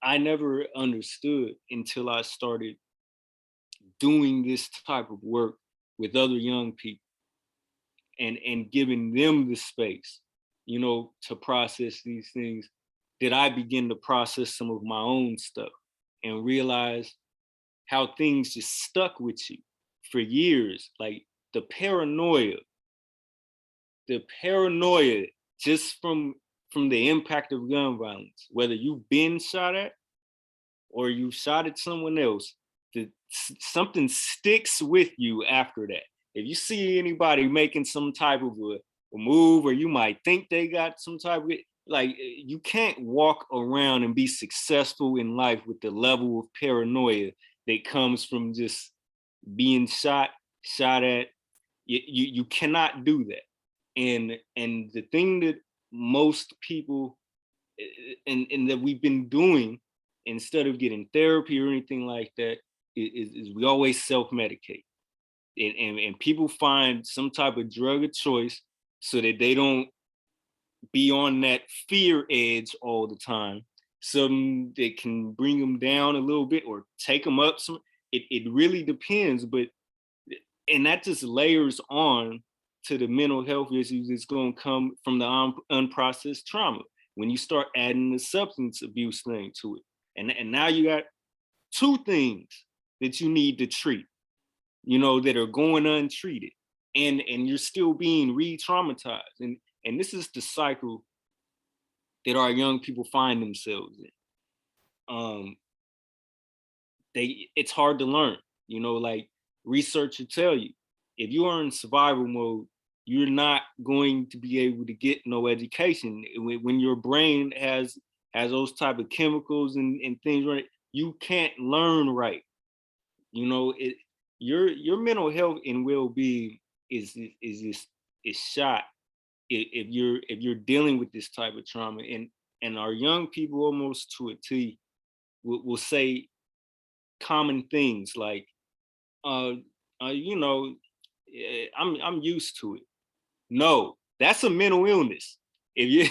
I never understood until I started doing this type of work with other young people and giving them the space, you know, to process these things, that I begin to process some of my own stuff and realize how things just stuck with you for years. Like the paranoia just from the impact of gun violence, whether you've been shot at or you shot at someone else, that something sticks with you after that. If you see anybody making some type of a move, or you might think they got some type of, like, you can't walk around and be successful in life with the level of paranoia that comes from just being shot at. You cannot do that. And the thing that most people and that we've been doing instead of getting therapy or anything like that is we always self-medicate. And people find some type of drug of choice so that they don't be on that fear edge all the time. Something that can bring them down a little bit or take them up some. It really depends, and that just layers on to the mental health issues that's going to come from the unprocessed trauma when you start adding the substance abuse thing to it. And now you got two things that you need to treat, you know, that are going untreated, and you're still being re-traumatized. And this is the cycle that our young people find themselves in. It's hard to learn, you know, like research will tell you, if you are in survival mode, you're not going to be able to get no education. When your brain has those type of chemicals and things, right, you can't learn right. You know, your mental health and well-being is shot if you're dealing with this type of trauma. And our young people, almost to a T, will say common things like, you know, I'm used to it. No, that's a mental illness. If you,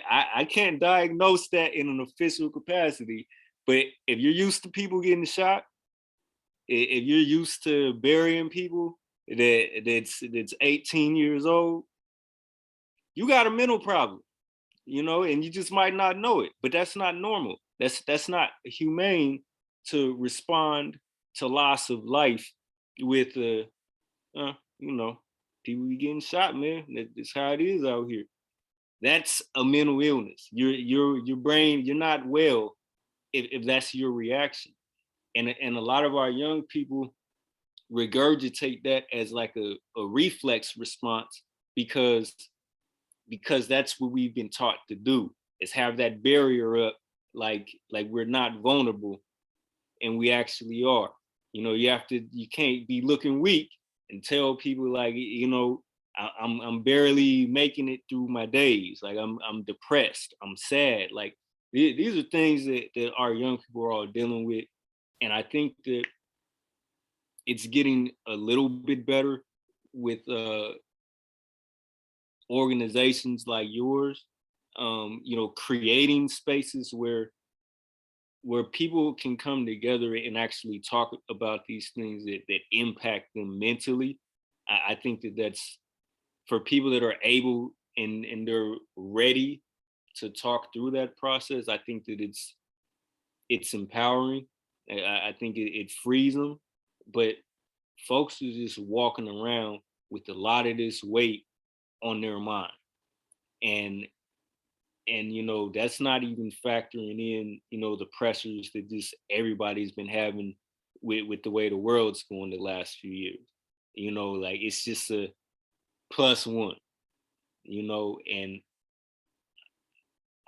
I can't diagnose that in an official capacity, but if you're used to people getting shot, if you're used to burying people that's 18 years old, you got a mental problem, you know, and you just might not know it. But that's not normal. That's not humane to respond to loss of life with you know, people be getting shot, man. That's how it is out here. That's a mental illness. Your brain, you're not well if that's your reaction. And a lot of our young people regurgitate that as like a reflex response because that's what we've been taught to do, is have that barrier up, like we're not vulnerable, and we actually are. You know, you can't be looking weak and tell people, like, you know, I'm barely making it through my days. Like I'm depressed, I'm sad. Like these are things that our young people are all dealing with. And I think that it's getting a little bit better with organizations like yours, you know, creating spaces where people can come together and actually talk about these things that impact them mentally. I think that's for people that are able and they're ready to talk through that process. I think that it's empowering. I think it frees them, but folks are just walking around with a lot of this weight on their mind. And and that's not even factoring in the pressures that just everybody's been having with the way the world's going the last few years. Like it's just a plus one. And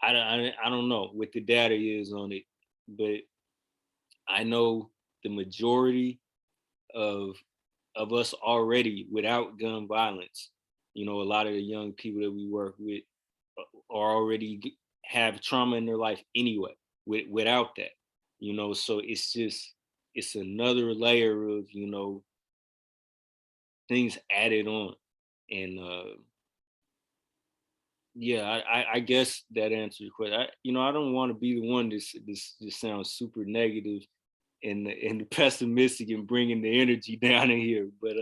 I don't know what the data is on it, but I know the majority of us already without gun violence. A lot of the young people that we work with are already have trauma in their life anyway. Without that, so it's another layer of things added on, and yeah, I guess that answers your question. I don't want to be the one this sounds super negative and the pessimistic and bringing the energy down in here, but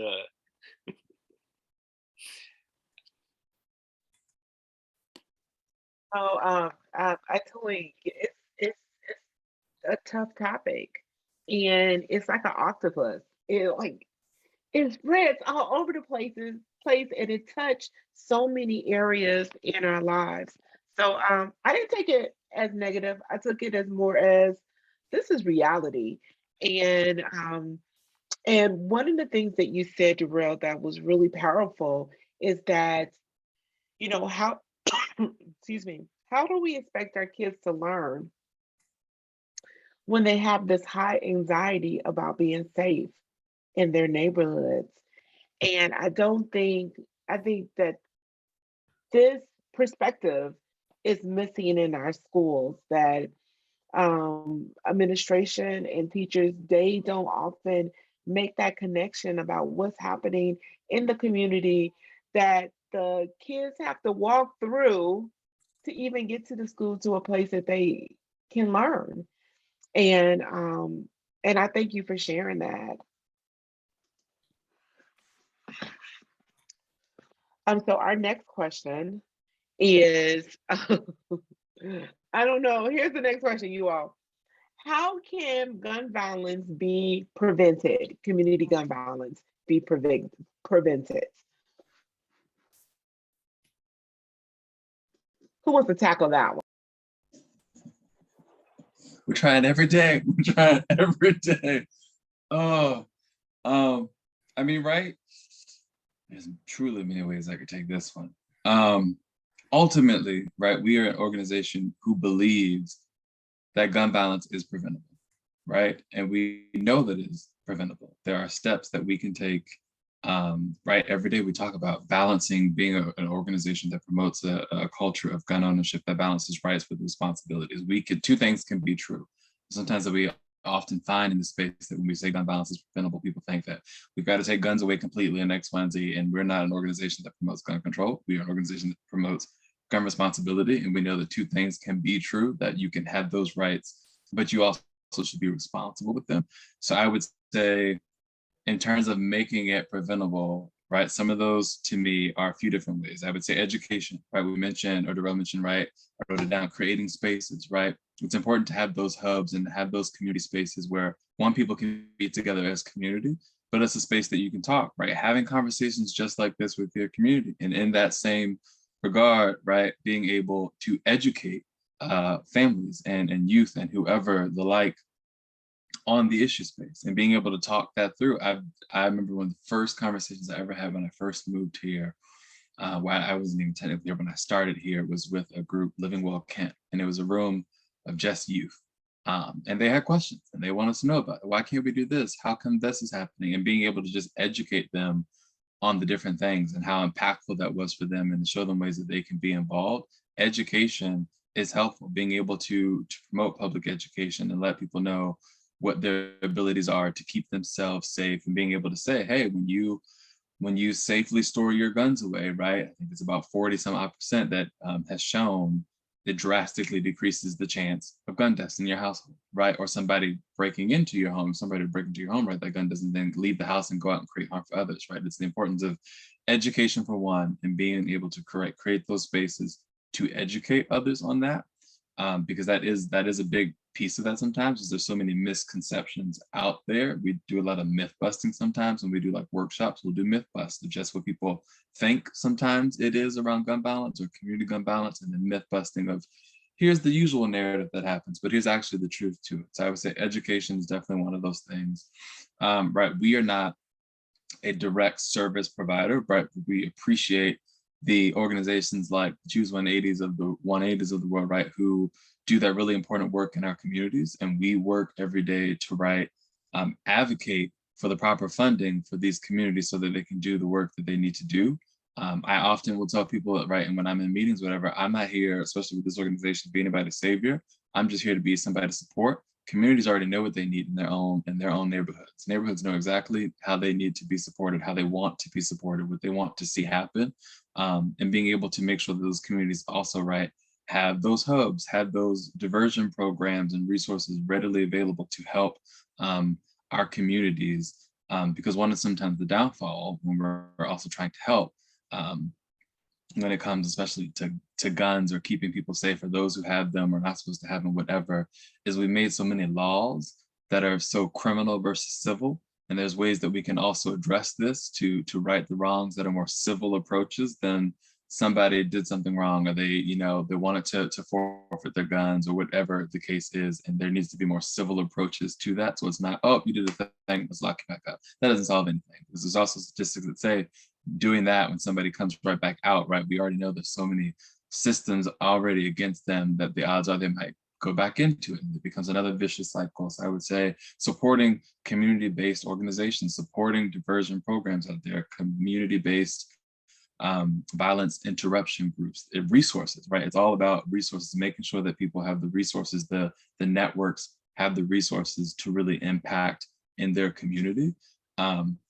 I totally it's a tough topic, and it's like an octopus. It spreads all over the place, and it touched so many areas in our lives. So I didn't take it as negative. I took it as more as this is reality. And one of the things that you said, Darrell, that was really powerful is that, how excuse me, how do we expect our kids to learn when they have this high anxiety about being safe in their neighborhoods? And I think that this perspective is missing in our schools, that administration and teachers, they don't often make that connection about what's happening in the community that the kids have to walk through to even get to the school, to a place that they can learn. And I thank you for sharing that. So our next question is I don't know. Here's the next question, you all. How can gun violence be prevented? Community gun violence be prevented? Who wants to tackle that one? We're trying every day. We're trying every day. Oh, I mean, right? There's truly many ways I could take this one. Ultimately, right, we are an organization who believes that gun violence is preventable, right? And we know that it is preventable. There are steps that we can take, right? Every day we talk about balancing being an organization that promotes a culture of gun ownership that balances rights with responsibilities. Two things can be true. Sometimes that we often find in the space that when we say gun violence is preventable, people think that we've got to take guns away completely in X, Y, and Z, and we're not an organization that promotes gun control. We are an organization that promotes gun responsibility, and we know that two things can be true, that you can have those rights, but you also should be responsible with them. So I would say, in terms of making it preventable, right, some of those to me are a few different ways. I would say education, right? We mentioned, or Darrell mentioned, right? I wrote it down, creating spaces, right? It's important to have those hubs and have those community spaces where people can be together as community, but it's a space that you can talk, right? Having conversations just like this with your community. And in that same regard, right, being able to educate families and youth and whoever the like on the issue space and being able to talk that through. I remember one of the first conversations I ever had when I first moved here, where I wasn't even technically here when I started here, was with a group, Living Well Kent, and it was a room of just youth. And they had questions and they wanted to know about it. Why can't we do this? How come this is happening? And being able to just educate them on the different things and how impactful that was for them and to show them ways that they can be involved. Education is helpful. Being able to promote public education and let people know what their abilities are to keep themselves safe, and being able to say, hey, when you safely store your guns away, right? I think it's about 40% that has shown it drastically decreases the chance of gun deaths in your household, right? Or somebody breaking into your home, right? That gun doesn't then leave the house and go out and create harm for others, right? It's the importance of education for one, and being able to create those spaces to educate others on that, because that is a big piece of that sometimes is there's so many misconceptions out there. We do a lot of myth busting sometimes when we do like workshops. We'll do myth bust of just what people think sometimes it is around gun violence or community gun violence, and then myth busting of here's the usual narrative that happens, but here's actually the truth to it. So I would say education is definitely one of those things. Right, we are not a direct service provider, but we appreciate the organizations like Choose 180s of the 180s of the world, right, who do that really important work in our communities. And we work every day to advocate for the proper funding for these communities so that they can do the work that they need to do. I often will tell people, right, and when I'm in meetings, whatever, I'm not here, especially with this organization, to be anybody's savior. I'm just here to be somebody to support. Communities already know what they need in their own neighborhoods. Neighborhoods know exactly how they need to be supported, how they want to be supported, what they want to see happen, and being able to make sure that those communities also, right, have those hubs, have those diversion programs and resources readily available to help our communities. Because one is sometimes the downfall when we're also trying to help. When it comes especially to guns or keeping people safe, for those who have them or not supposed to have them, whatever, is we made so many laws that are so criminal versus civil. And there's ways that we can also address this to right the wrongs that are more civil approaches than somebody did something wrong, or they wanted to forfeit their guns or whatever the case is. And there needs to be more civil approaches to that. So it's not, oh, you did a thing, let's lock you back up. That doesn't solve anything, because there's also statistics that say doing that when somebody comes right back out, right, we already know there's so many systems already against them that the odds are they might go back into it, and it becomes another vicious cycle. So I would say supporting community-based organizations, supporting diversion programs out there, community-based violence interruption groups, resources, right? It's all about resources, making sure that people have the resources, the networks have the resources to really impact in their community.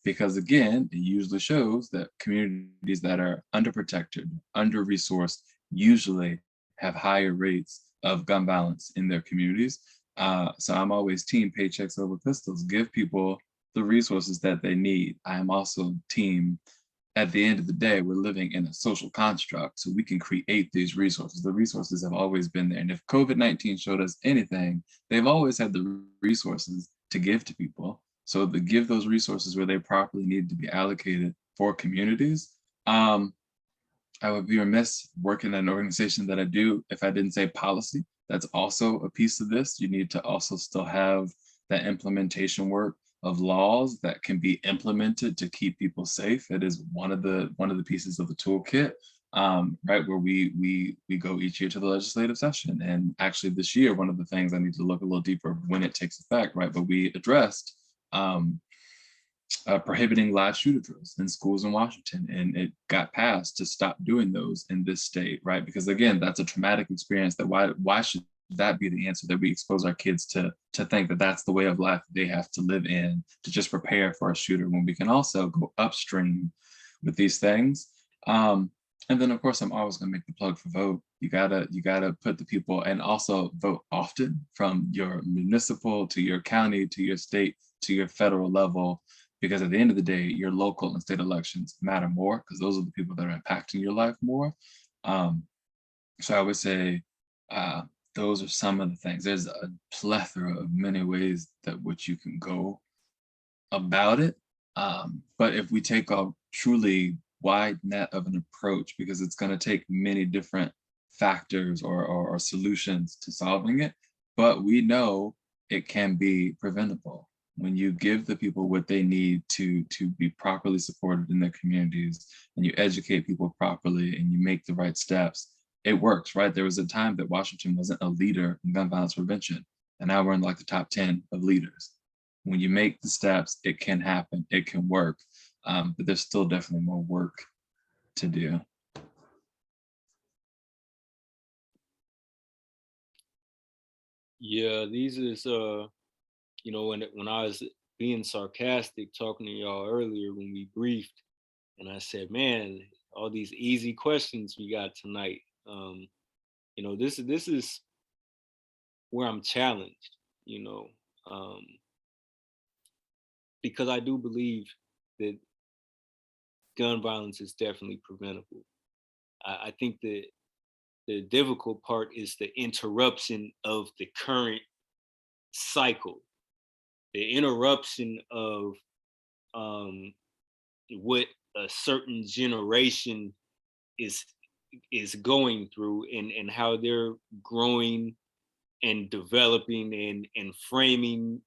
Because again, it usually shows that communities that are underprotected, under-resourced, usually have higher rates of gun violence in their communities. So I'm always team paychecks over pistols. Give people the resources that they need. I am also team, at the end of the day, we're living in a social construct, so we can create these resources. The resources have always been there. And if COVID-19 showed us anything, they've always had the resources to give to people. So to give those resources where they properly need to be allocated for communities. I would be remiss working in an organization that I do if I didn't say policy. That's also a piece of this. You need to also still have that implementation work of laws that can be implemented to keep people safe. It is one of the pieces of the toolkit, right, where we go each year to the legislative session. And actually this year, one of the things I need to look a little deeper when it takes effect, right, but we addressed prohibiting live shooter drills in schools in Washington, and it got passed to stop doing those in this state, right? Because again, that's a traumatic experience. That why should that be the answer, that we expose our kids to think that that's the way of life they have to live in to just prepare for a shooter, when we can also go upstream with these things. And then of course, I'm always going to make the plug for vote. You gotta put the people, and also vote often, from your municipal to your county to your state to your federal level, because at the end of the day, your local and state elections matter more, because those are the people that are impacting your life more. So I would say those are some of the things. There's a plethora of many ways that which you can go about it. But if we take a truly wide net of an approach, because it's going to take many different factors or solutions to solving it, but we know it can be preventable. When you give the people what they need to be properly supported in their communities, and you educate people properly, and you make the right steps, it works, right? There was a time that Washington wasn't a leader in gun violence prevention, and now we're in like the top 10 of leaders. When you make the steps, it can happen, it can work, but there's still definitely more work to do. Yeah, these is when I was being sarcastic talking to y'all earlier when we briefed, and I said, man, all these easy questions we got tonight. This is where I'm challenged, because I do believe that gun violence is definitely preventable. I think that the difficult part is the interruption of the current cycle, the interruption of what a certain generation is going through, and how they're growing and developing and framing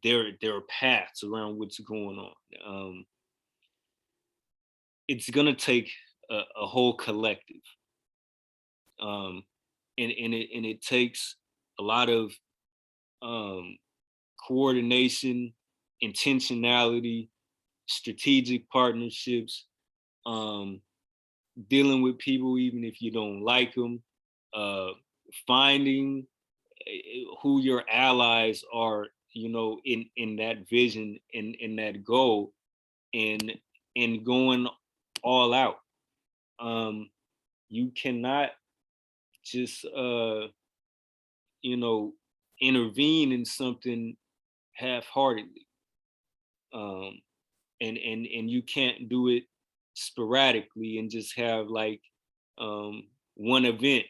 their paths around what's going on. It's gonna take a whole collective, and it takes a lot of coordination, intentionality, strategic partnerships, dealing with people even if you don't like them, finding who your allies are, you know, in that vision, in that goal, and going all out. You cannot just you know, intervene in something half-heartedly, and you can't do it sporadically and just have like one event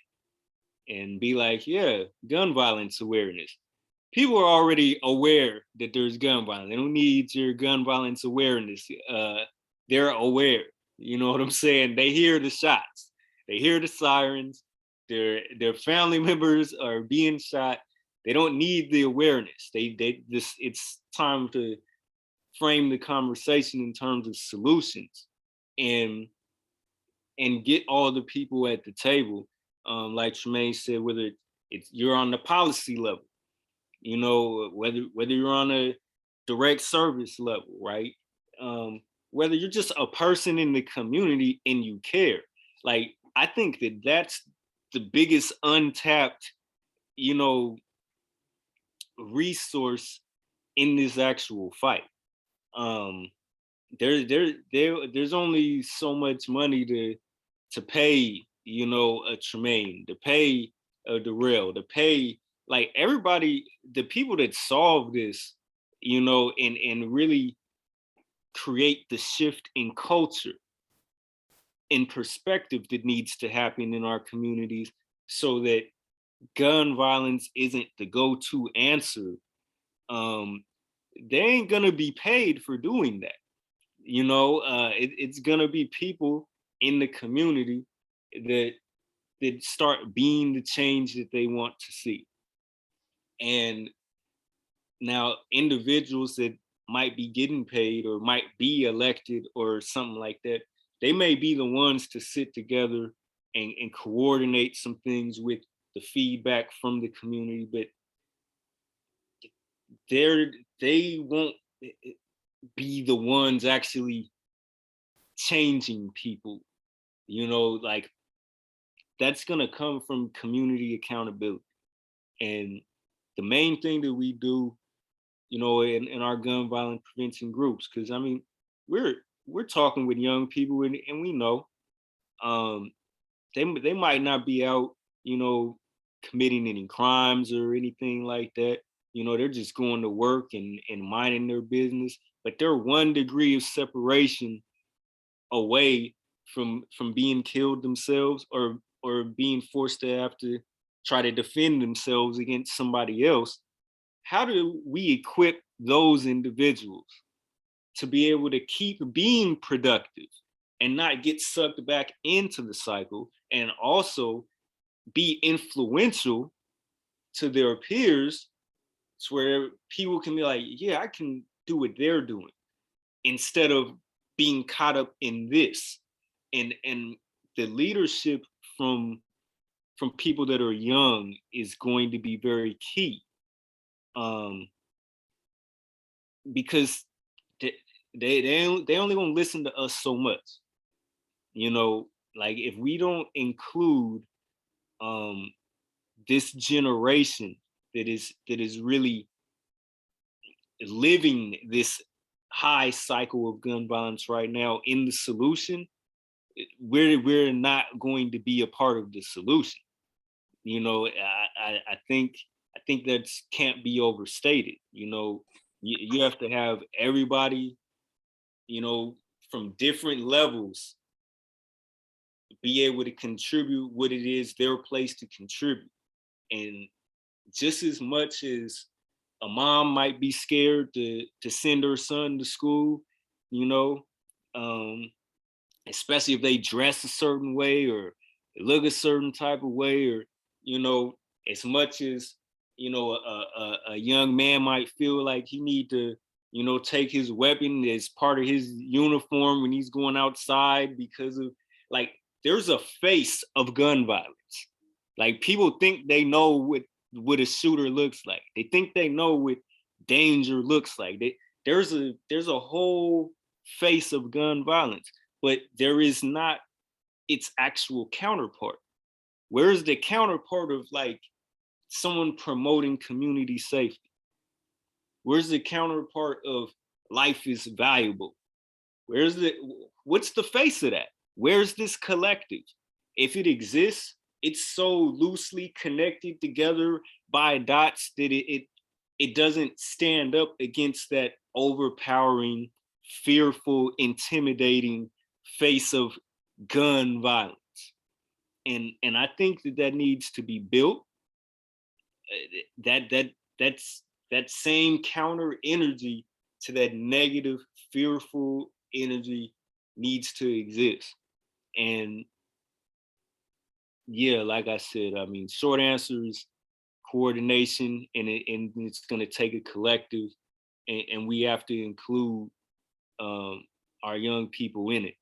and be like, yeah, gun violence awareness. People are already aware that there's gun violence. They don't need your gun violence awareness. They're aware. You know what I'm saying? They hear the shots. They hear the sirens. Their family members are being shot. They don't need the awareness. They just, it's time to frame the conversation in terms of solutions, and get all the people at the table. Like Tremaine said, whether it's you're on the policy level, you know, whether you're on a direct service level, right? Whether you're just a person in the community and you care. Like, I think that that's the biggest untapped, you know, resource in this actual fight. There's only so much money to pay, you know, a Tremaine, to pay a Darrell, to pay like everybody, the people that solve this, you know, and really create the shift in culture, in perspective that needs to happen in our communities, so that gun violence isn't the go-to answer. They ain't gonna be paid for doing that. You know, it's gonna be people in the community that start being the change that they want to see. And now individuals that might be getting paid or might be elected or something like that, they may be the ones to sit together and coordinate some things with the feedback from the community, but they won't be the ones actually changing people. You know, like, that's gonna come from community accountability. And the main thing that we do, you know, in our gun violence prevention groups, because I mean, we're talking with young people, and we know they might not be out, you know, committing any crimes or anything like that. You know, they're just going to work and minding their business, but they're 1 degree of separation away from being killed themselves, or being forced to have to try to defend themselves against somebody else. How do we equip those individuals to be able to keep being productive and not get sucked back into the cycle, and also be influential to their peers, to where people can be like, yeah, I can do what they're doing, instead of being caught up in this. And the leadership from people that are young is going to be very key, because they only gonna listen to us so much. You know, like, if we don't include this generation that is really living this high cycle of gun violence right now in the solution, we're not going to be a part of the solution. You know, I think that can't be overstated. You know, you have to have everybody, you know, from different levels be able to contribute what it is their place to contribute. And just as much as a mom might be scared to send her son to school, you know, especially if they dress a certain way or look a certain type of way, or, you know, as much as, you know, a young man might feel like he need to, you know, take his weapon as part of his uniform when he's going outside, because of, like, there's a face of gun violence. Like, people think they know what a shooter looks like. They think they know what danger looks like. There's a whole face of gun violence, but there is not its actual counterpart. Where's the counterpart of, like, someone promoting community safety? Where's the counterpart of life is valuable? What's the face of that? Where's this collective? If it exists, it's so loosely connected together by dots that it doesn't stand up against that overpowering, fearful, intimidating face of gun violence. And I think that needs to be built. That's that same counter energy to that negative, fearful energy needs to exist. And yeah, like I said, I mean, short answer is coordination, and it's going to take a collective, and we have to include our young people in it.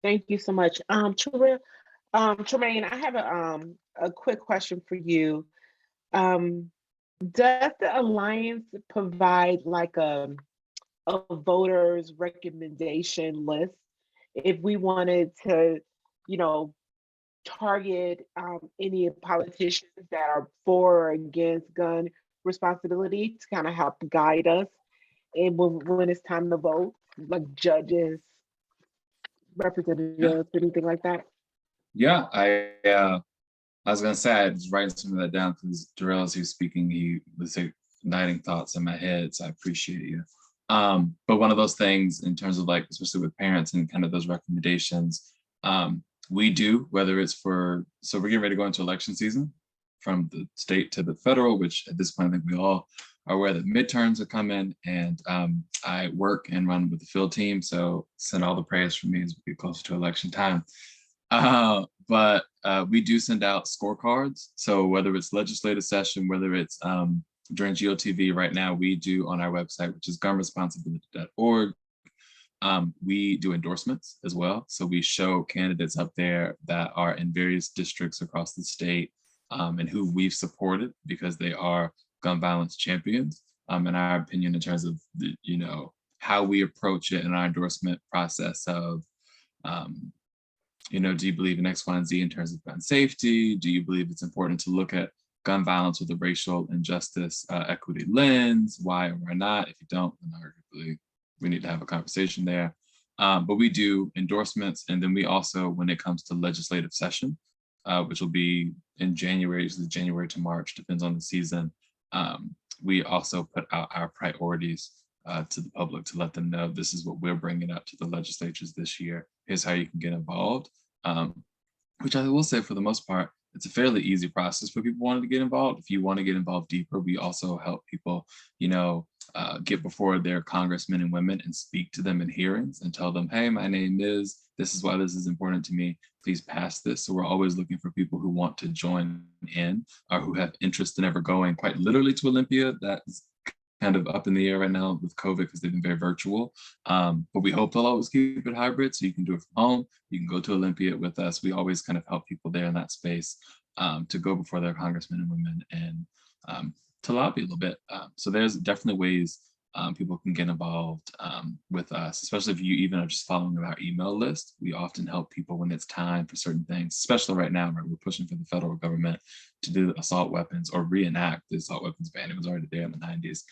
Thank you so much. Tremaine, I have a quick question for you. Does the Alliance provide like a voters recommendation list if we wanted to, you know, target any politicians that are for or against gun responsibility to kind of help guide us and when it's time to vote, like judges, representatives, anything like that? Yeah, I was gonna say I was writing some of that down because Darrell, as he was speaking, he was igniting thoughts in my head. So I appreciate you. But one of those things in terms of, like, especially with parents and kind of those recommendations, we do, whether it's so we're getting ready to go into election season from the state to the federal, which at this point, I think we all are aware that midterms are coming, and I work and run with the field team. So send all the prayers for me as we get closer to election time. But we do send out scorecards. So whether it's legislative session, whether it's during GOTV right now, we do on our website, which is gunresponsibility.org. We do endorsements as well. So we show candidates up there that are in various districts across the state and who we've supported because they are gun violence champions. In our opinion, in terms of the, you know, how we approach it in our endorsement process of, you know, do you believe in X, Y, and Z in terms of gun safety? Do you believe it's important to look at gun violence with a racial injustice equity lens? Why or why not? If you don't, then arguably we need to have a conversation there. But we do endorsements. And then we also, when it comes to legislative session, which will be in January, usually January to March, depends on the season, we also put out our priorities to the public to let them know this is what we're bringing up to the legislatures this year. Here's how you can get involved, which I will say for the most part, it's a fairly easy process for people wanting to get involved. If you want to get involved deeper, we also help people, you know, get before their congressmen and women and speak to them in hearings and tell them, hey, my name is, this is why this is important to me. Please pass this. So we're always looking for people who want to join in or who have interest in ever going quite literally to Olympia. That's kind of up in the air right now with COVID because they've been very virtual. But we hope they'll always keep it hybrid. So you can do it from home. You can go to Olympia with us. We always kind of help people there in that space to go before their congressmen and women and to lobby a little bit. So there's definitely ways people can get involved with us, especially if you even are just following our email list. We often help people when it's time for certain things, especially right now, right? We're pushing for the federal government to do assault weapons or reenact the assault weapons ban. It was already there in the 90s.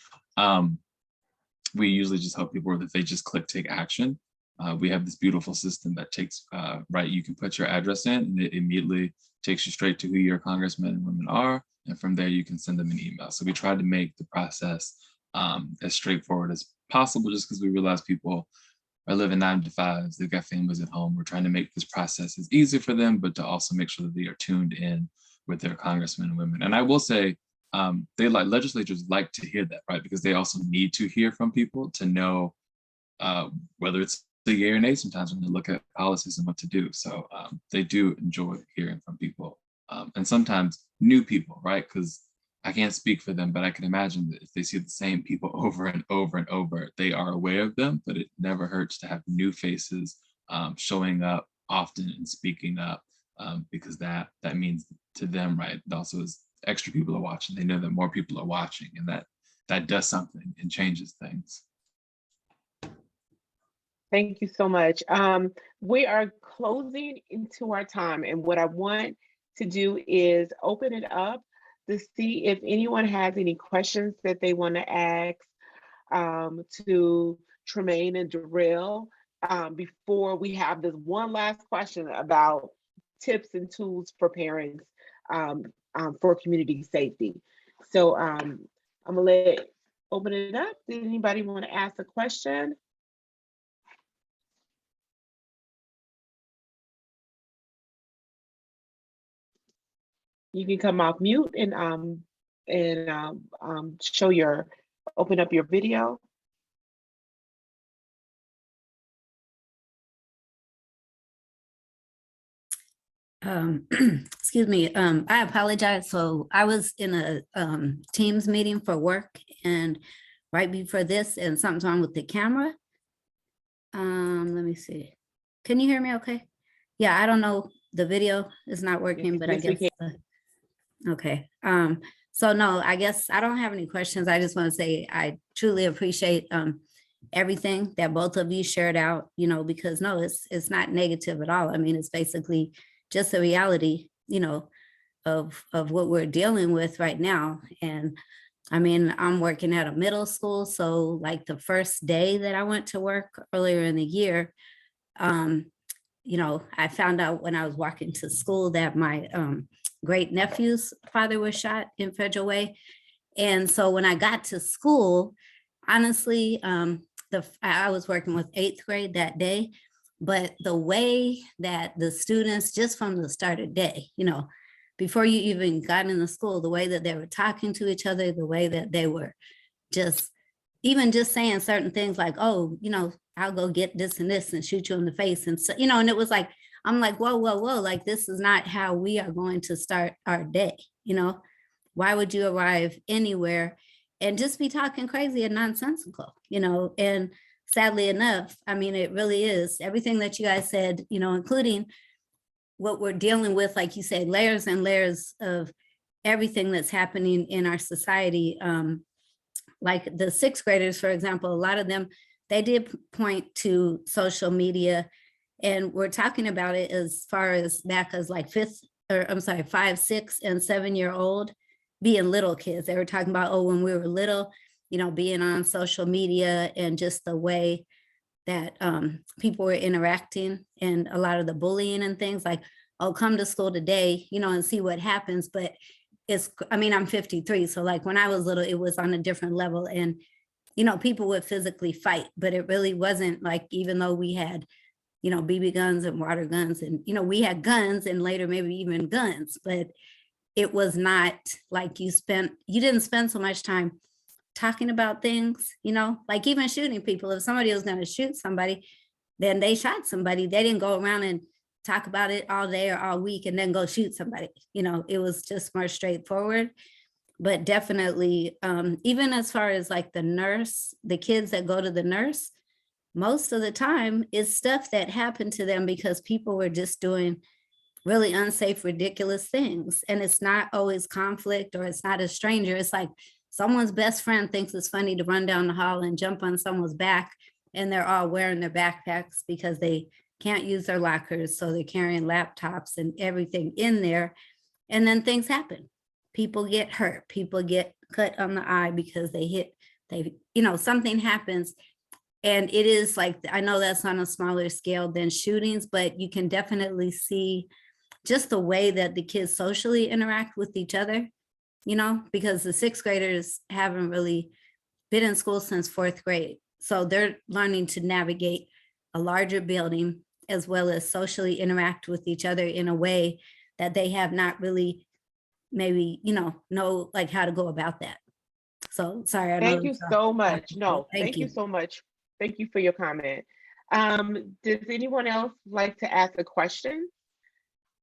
We usually just help people that they just click take action. We have this beautiful system that takes, right, you can put your address in and it immediately takes you straight to who your congressmen and women are. And from there, you can send them an email. So we try to make the process as straightforward as possible, just because we realize people are living 9 to 5s, they've got families at home. We're trying to make this process as easy for them, but to also make sure that they are tuned in with their congressmen and women. And I will say, legislatures like to hear that, right? Because they also need to hear from people to know whether it's the yay or nay sometimes when they look at policies and what to do. So they do enjoy hearing from people, and sometimes new people, right? Because I can't speak for them, but I can imagine that if they see the same people over and over and over, they are aware of them, but it never hurts to have new faces showing up often and speaking up, because that means to them, right? It also is extra people are watching. They know that more people are watching, and that does something and changes things. Thank you so much. We are closing into our time, and what I want to do is open it up to see if anyone has any questions that they want to ask to Tremaine and Darrell before we have this one last question about tips and tools for parents for community safety. So I'm gonna open it up. Does anybody want to ask a question? You can come off mute and open up your video. Excuse me, I apologize. So I was in a Teams meeting for work, and right before this, and something's wrong with the camera. Let me see. Can you hear me okay? Yeah, I don't know. The video is not working, but Yes, I guess. Okay. So no, I guess I don't have any questions. I just want to say I truly appreciate everything that both of you shared out, you know, because no, it's not negative at all. I mean, it's basically just a reality, you know, of what we're dealing with right now. And I mean, I'm working at a middle school. So like the first day that I went to work earlier in the year, you know, I found out when I was walking to school that my great nephew's father was shot in Federal Way. And so when I got to school, honestly, I was working with 8th grade that day, but the way that the students, just from the start of day, you know, before you even got in the school, the way that they were talking to each other, the way that they were just, even just saying certain things like, oh, you know, I'll go get this and this and shoot you in the face. And so, you know, and it was like, I'm like, whoa, like, this is not how we are going to start our day. You know, why would you arrive anywhere and just be talking crazy and nonsensical, you know? And sadly enough, I mean, it really is everything that you guys said, you know, including what we're dealing with, like you said, layers and layers of everything that's happening in our society. Like the 6th graders, for example, a lot of them, they did point to social media, and we're talking about it as far as back as like 5, 6, and 7-year-old being little kids. They were talking about, oh, when we were little, you know, being on social media and just the way that people were interacting and a lot of the bullying and things like, oh, come to school today, you know, and see what happens. But I mean, I'm 53. So like when I was little, it was on a different level, and, you know, people would physically fight, but it really wasn't like, even though we had, you know, BB guns and water guns, and, you know, we had guns and later maybe even guns, but it was not like you didn't spend so much time talking about things, you know, like even shooting people. If somebody was going to shoot somebody, then they shot somebody. They didn't go around and talk about it all day or all week and then go shoot somebody. You know, it was just more straightforward. But definitely, even as far as like the kids that go to the nurse, most of the time it's stuff that happened to them because people were just doing really unsafe, ridiculous things. And it's not always conflict, or it's not a stranger. It's like someone's best friend thinks it's funny to run down the hall and jump on someone's back, and they're all wearing their backpacks because they can't use their lockers. So they're carrying laptops and everything in there. And then things happen. People get hurt. People get cut on the eye because you know, something happens. And it is like, I know that's on a smaller scale than shootings, but you can definitely see just the way that the kids socially interact with each other, you know, because the 6th graders haven't really been in school since 4th grade. So they're learning to navigate a larger building as well as socially interact with each other in a way that they have not really maybe, know like how to go about that. So sorry, I know. Thank you so much. No, Thank thank you you. so much. Thank you for your comment. Does anyone else like to ask a question?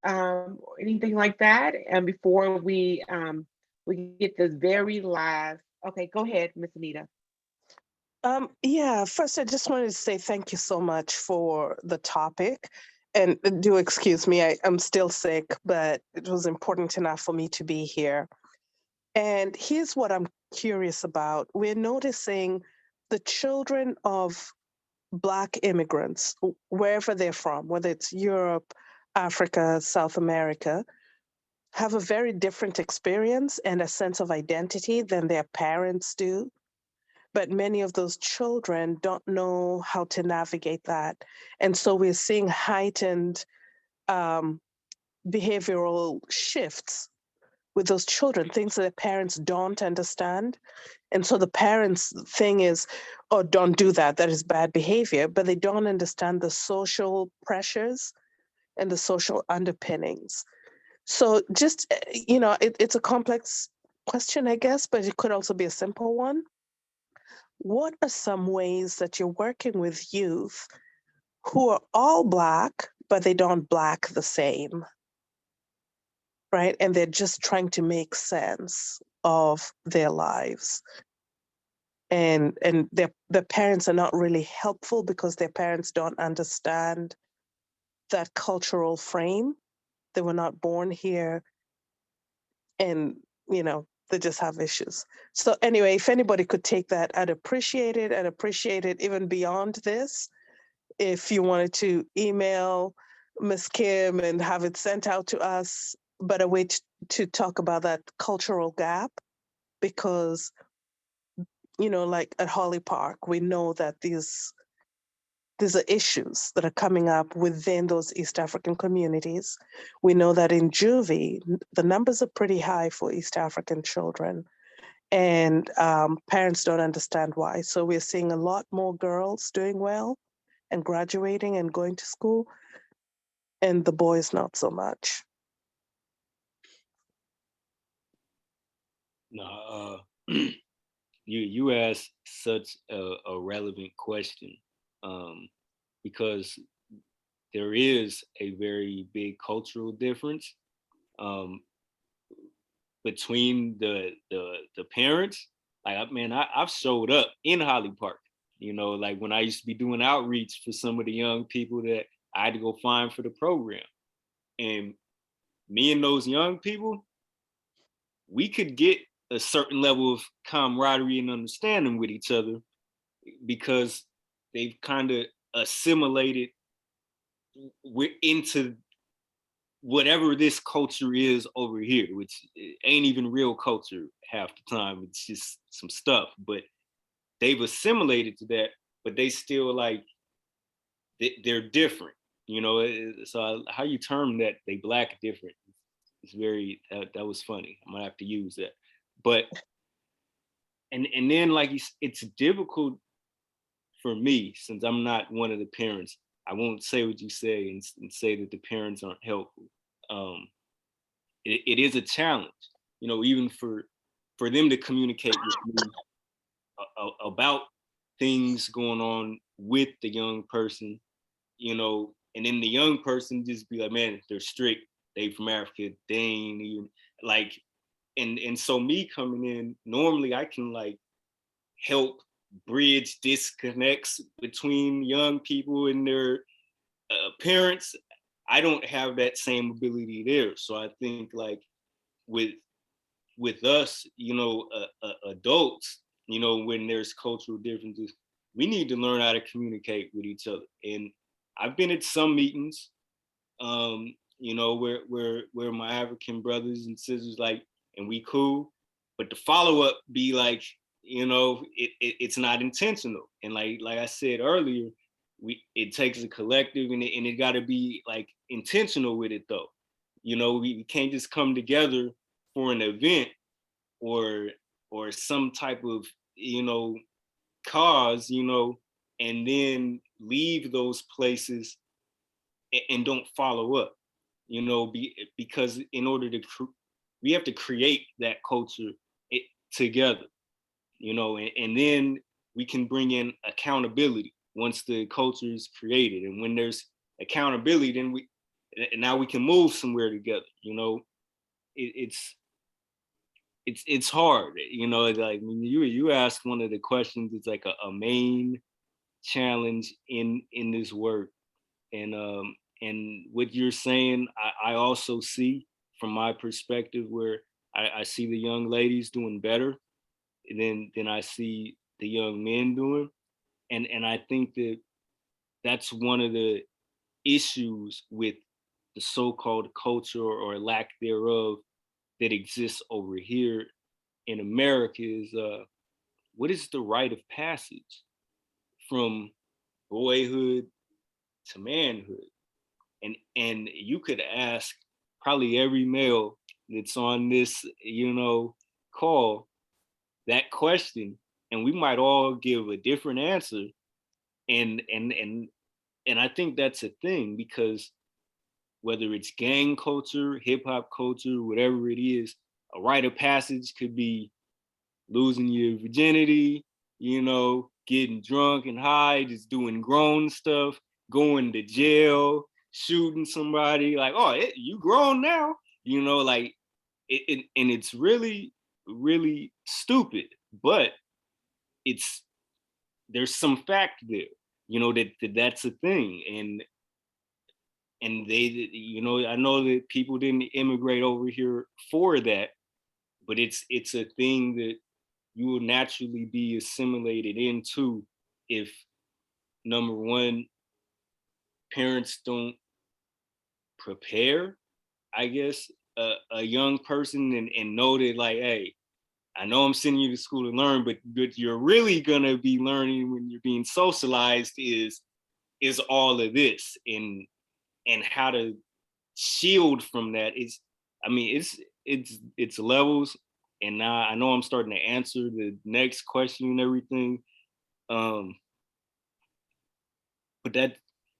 Or anything like that? And before we get this very last, okay, go ahead, Miss Anita. Yeah, first I just wanted to say thank you so much for the topic. And do excuse me, I'm still sick, but it was important enough for me to be here. And here's what I'm curious about. We're noticing the children of Black immigrants, wherever they're from, whether it's Europe, Africa, South America, have a very different experience and a sense of identity than their parents do. But many of those children don't know how to navigate that. And so we're seeing heightened behavioral shifts with those children, things that their parents don't understand. And so the parents' thing is, oh, don't do that. That is bad behavior. But they don't understand the social pressures and the social underpinnings. So just, it's a complex question, I guess, but it could also be a simple one. What are some ways that you're working with youth who are all Black, but they don't Black the same, right? And they're just trying to make sense of their lives. And their parents are not really helpful because their parents don't understand that cultural frame. They were not born here, and they just have issues. So anyway, if anybody could take that, I'd appreciate it. I'd appreciate it even beyond this. If you wanted to email Ms. Kim and have it sent out to us, but a way to talk about that cultural gap, because like at Holly Park, we know that these are issues that are coming up within those East African communities. We know that in Juvie, the numbers are pretty high for East African children, and parents don't understand why. So we're seeing a lot more girls doing well and graduating and going to school, and the boys not so much. No, you asked such a relevant question, because there is a very big cultural difference between the parents. Like, I've showed up in Holly Park, like when I used to be doing outreach for some of the young people that I had to go find for the program. And me and those young people, we could get a certain level of camaraderie and understanding with each other because they've kind of assimilated into whatever this culture is over here, which ain't even real culture half the time. It's just some stuff, but they've assimilated to that, but they still they're different, so how you term that, they Black different, it's very, that was funny. I'm gonna have to use that. But and then it's difficult for me, since I'm not one of the parents. I won't say what you say and say that the parents aren't helpful. It is a challenge, even for them to communicate with me about things going on with the young person, and then the young person just be like, man, they're strict. They from Africa. They ain't even like, and so me coming in, normally I can help bridge disconnects between young people and their parents. I don't have that same ability there. So I think with us, adults, when there's cultural differences, we need to learn how to communicate with each other. And I've been at some meetings, where my African brothers and sisters and we cool, but the follow up be it's not intentional. And like I said earlier, it takes a collective, and it got to be intentional with it though. We can't just come together for an event or some type of cause, and then leave those places and don't follow up, because in order to we have to create that culture together, you know, and then we can bring in accountability once the culture is created. And when there's accountability, then now we can move somewhere together, you know. It's hard, you know, like when you ask one of the questions, it's like a main challenge in this work. And what you're saying, I also see from my perspective, where I see the young ladies doing better than I see the young men doing. And I think that that's one of the issues with the so-called culture or lack thereof that exists over here in America is what is the rite of passage from boyhood to manhood? And you could ask probably every male that's on this, you know, call that question, and we might all give a different answer. And I think that's a thing, because whether it's gang culture, hip hop culture, whatever it is, a rite of passage could be losing your virginity, you know, getting drunk and high, just doing grown stuff, going to jail, shooting somebody. Like, oh, you grown now, you know, like and it's really, really stupid, but there's some fact there, you know, that's a thing. And they, you know, I know that people didn't immigrate over here for that, but it's a thing that you will naturally be assimilated into if, number one, parents don't prepare, I guess, a young person and know that, like, hey, I know I'm sending you to school to learn, but you're really gonna be learning when you're being socialized is all of this, and how to shield from that is, I mean, it's levels. And now I know I'm starting to answer the next question and everything. But that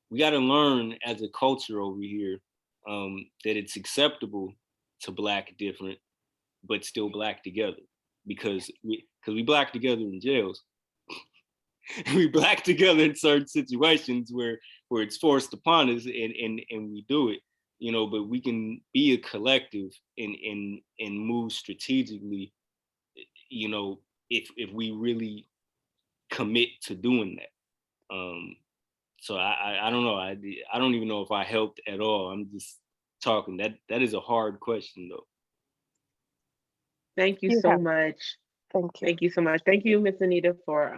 we got to learn as a culture over here that it's acceptable to Black different, but still Black together, because we Black together in jails. We Black together in certain situations where it's forced upon us, and we do it, you know. But we can be a collective and move strategically, you know, if we really commit to doing that. So I don't know. I don't even know if I helped at all. I'm just talking. That is a hard question, though. Thank you You so have- much. Thank you. Thank you so much. Thank you, Miss Anita, for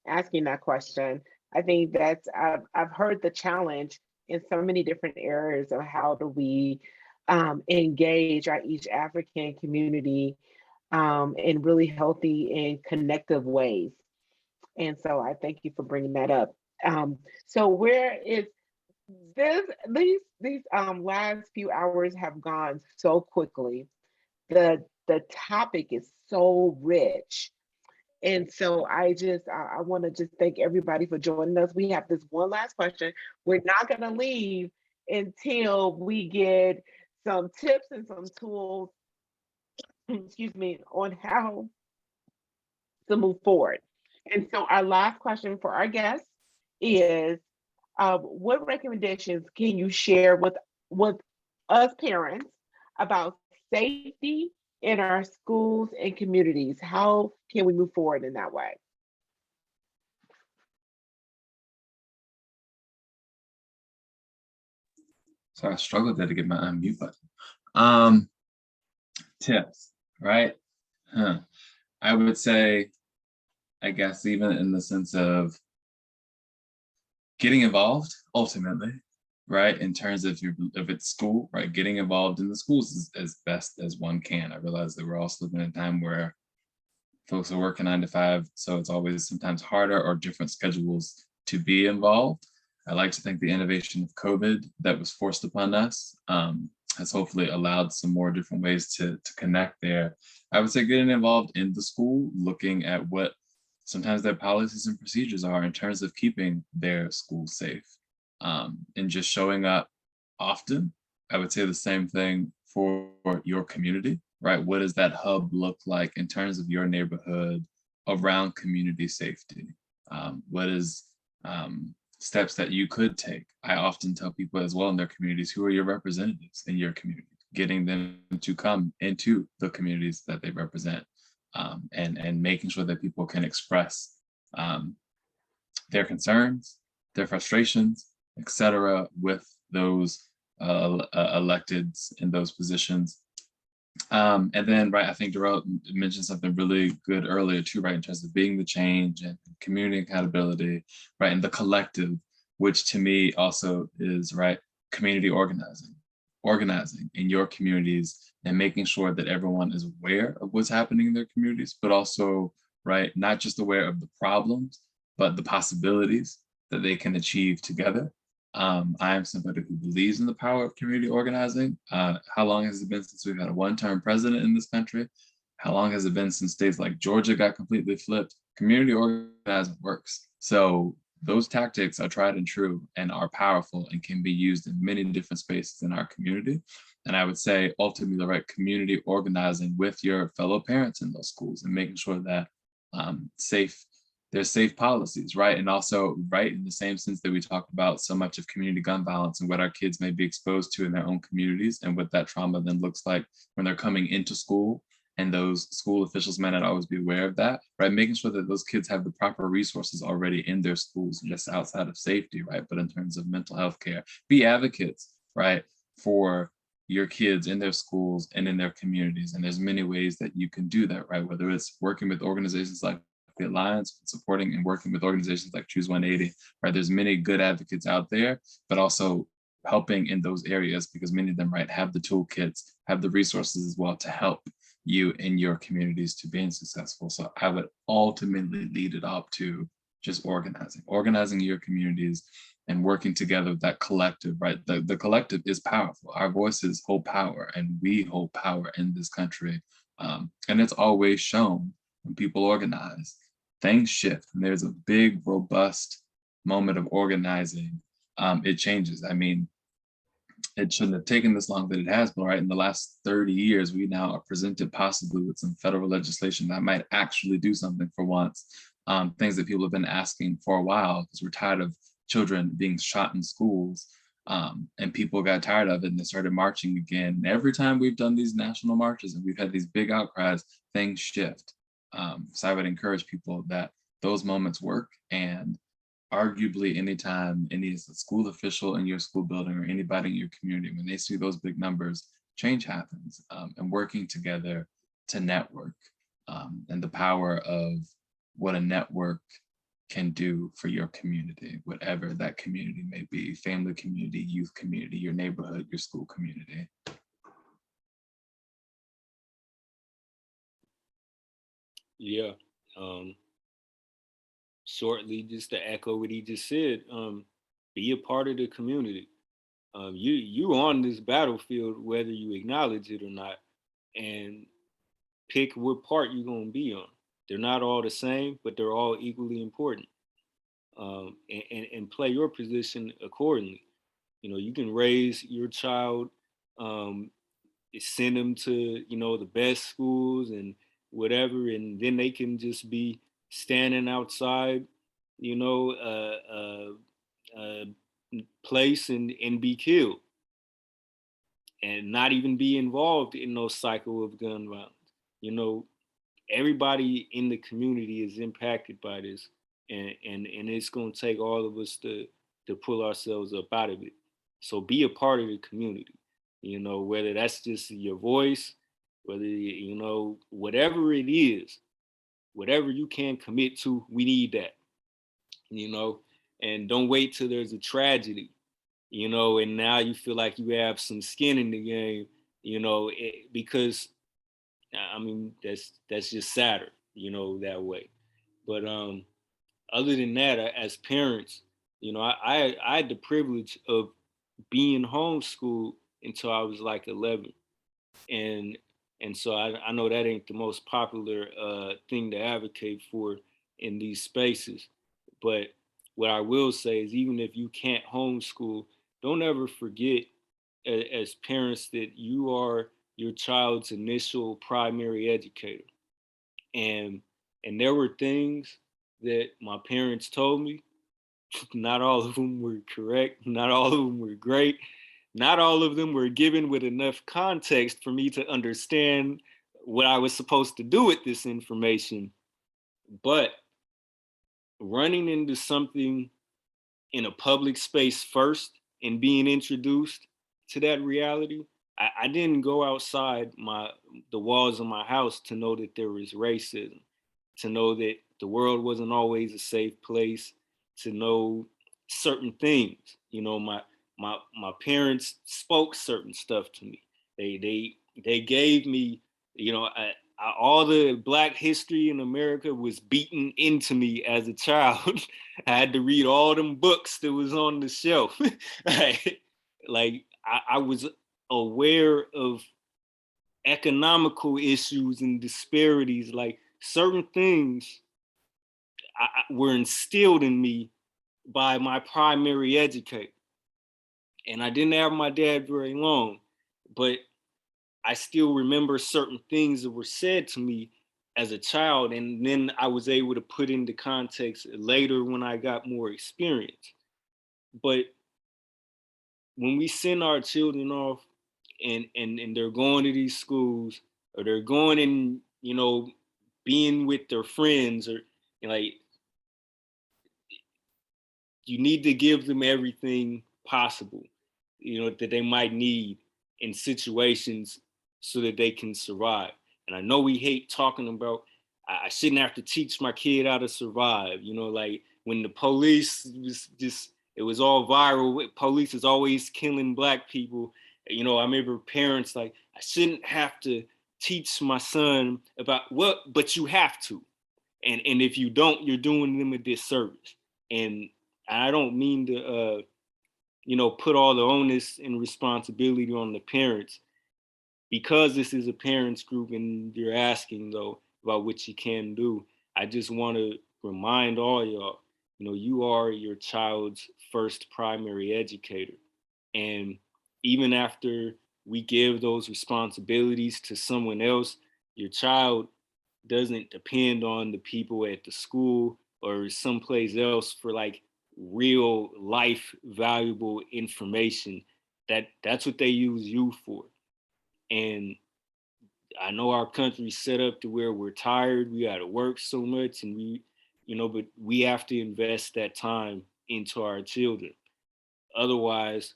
asking that question. I think that's I've heard the challenge in so many different areas of how do we engage our East African community in really healthy and connective ways. And so I thank you for bringing that up. So where is these last few hours have gone so quickly. The topic is so rich. And so I want to just thank everybody for joining us. We have this one last question. We're not going to leave until we get some tips and some tools, excuse me, on how to move forward. And so our last question for our guests is, what recommendations can you share with us parents about safety in our schools and communities? How can we move forward in that way? So I struggled there to get my unmute button. Tips, right? I would say, I guess, even in the sense of getting involved ultimately, right? In terms of if it's school, right? Getting involved in the schools is as best as one can. I realize that we're also living in a time where folks are working 9 to 5, so it's always sometimes harder or different schedules to be involved. I like to think the innovation of COVID that was forced upon us has hopefully allowed some more different ways to connect there. I would say getting involved in the school, looking at what sometimes their policies and procedures are in terms of keeping their school safe, and just showing up often. I would say the same thing for your community, right? What does that hub look like in terms of your neighborhood around community safety? What is steps that you could take? I often tell people as well in their communities, who are your representatives in your community, getting them to come into the communities that they represent, and making sure that people can express their concerns, their frustrations, etc., with those electeds in those positions. And then, right, I think Darrell mentioned something really good earlier too, right, in terms of being the change and community accountability, right, and the collective, which to me also is, right, community organizing in your communities and making sure that everyone is aware of what's happening in their communities, but also, right, not just aware of the problems, but the possibilities that they can achieve together. I am somebody who believes in the power of community organizing. How long has it been since we've had a one-term president in this country? How long has it been since states like Georgia got completely flipped? Community organizing works. So those tactics are tried and true and are powerful and can be used in many different spaces in our community. And I would say ultimately, right, community organizing with your fellow parents in those schools and making sure that there's safe policies, right? And also, right, in the same sense that we talked about so much of community gun violence and what our kids may be exposed to in their own communities and what that trauma then looks like when they're coming into school, and those school officials may not always be aware of that, right? Making sure that those kids have the proper resources already in their schools, just outside of safety, right? But in terms of mental health care, be advocates, right, for your kids in their schools and in their communities. And there's many ways that you can do that, right? Whether it's working with organizations like the Alliance, supporting and working with organizations like Choose 180, right? There's many good advocates out there, but also helping in those areas because many of them, right, have the toolkits, have the resources as well to help you in your communities to being successful. So I would ultimately lead it up to just organizing your communities and working together with that collective, right? The collective is powerful. Our voices hold power and we hold power in this country. And it's always shown when people organize, things shift. And there's a big, robust moment of organizing. It changes. I mean, it shouldn't have taken this long, but it has been, right? In the last 30 years, we now are presented possibly with some federal legislation that might actually do something for once. Things that people have been asking for a while because we're tired of children being shot in schools. And people got tired of it and they started marching again. And every time we've done these national marches and we've had these big outcries, things shift. So I would encourage people that those moments work, and arguably anytime any school official in your school building or anybody in your community, when they see those big numbers, change happens, and working together to network, and the power of what a network can do for your community, whatever that community may be, family community, youth community, your neighborhood, your school community. Yeah. Shortly, just to echo what he just said, be a part of the community. You on this battlefield, whether you acknowledge it or not, and pick what part you're gonna be on. They're not all the same, but they're all equally important. And play your position accordingly. You know, you can raise your child, send them to, you know, the best schools and whatever, and then they can just be standing outside, you know, place and be killed and not even be involved in no cycle of gun violence. You know, everybody in the community is impacted by this, and it's going to take all of us to pull ourselves up out of it. So be a part of the community, you know, whether that's just your voice, whether, you know, whatever it is, whatever you can commit to, we need that, you know. And don't wait till there's a tragedy, you know, and now you feel like you have some skin in the game, you know, because I mean, that's just sadder, you know, that way. But other than that, as parents, you know, I had the privilege of being homeschooled until I was like 11, and so I know that ain't the most popular thing to advocate for in these spaces. But what I will say is, even if you can't homeschool, don't ever forget as parents that you are your child's initial primary educator. And there were things that my parents told me. Not all of them were correct. Not all of them were great. Not all of them were given with enough context for me to understand what I was supposed to do with this information. But running into something in a public space first and being introduced to that reality, I didn't go outside the walls of my house to know that there was racism, to know that the world wasn't always a safe place, to know certain things. You know, my parents spoke certain stuff to me. They gave me, you know, all the Black history in America was beaten into me as a child. I had to read all them books that was on the shelf. Like I was aware of economical issues and disparities, like certain things were instilled in me by my primary educator. And I didn't have my dad very long, but I still remember certain things that were said to me as a child. And then I was able to put into context later when I got more experience. But when we send our children off and they're going to these schools, or they're going and, you know, being with their friends, or, you know, like, you need to give them everything possible, you know, that they might need in situations so that they can survive. And I know we hate talking about, I shouldn't have to teach my kid how to survive. You know, like when the police was just, it was all viral. Police is always killing Black people. You know, I remember parents like, I shouldn't have to teach my son about what, but you have to. And if you don't, you're doing them a disservice. And I don't mean to, you know, put all the onus and responsibility on the parents, because this is a parents group and you're asking though about what you can do. I just want to remind all y'all, you know, you are your child's first primary educator. And even after we give those responsibilities to someone else, your child doesn't depend on the people at the school or someplace else for like real life valuable information. That's what they use you for. And I know our country's set up to where we're tired, we got to work so much, and we, you know, but we have to invest that time into our children. Otherwise,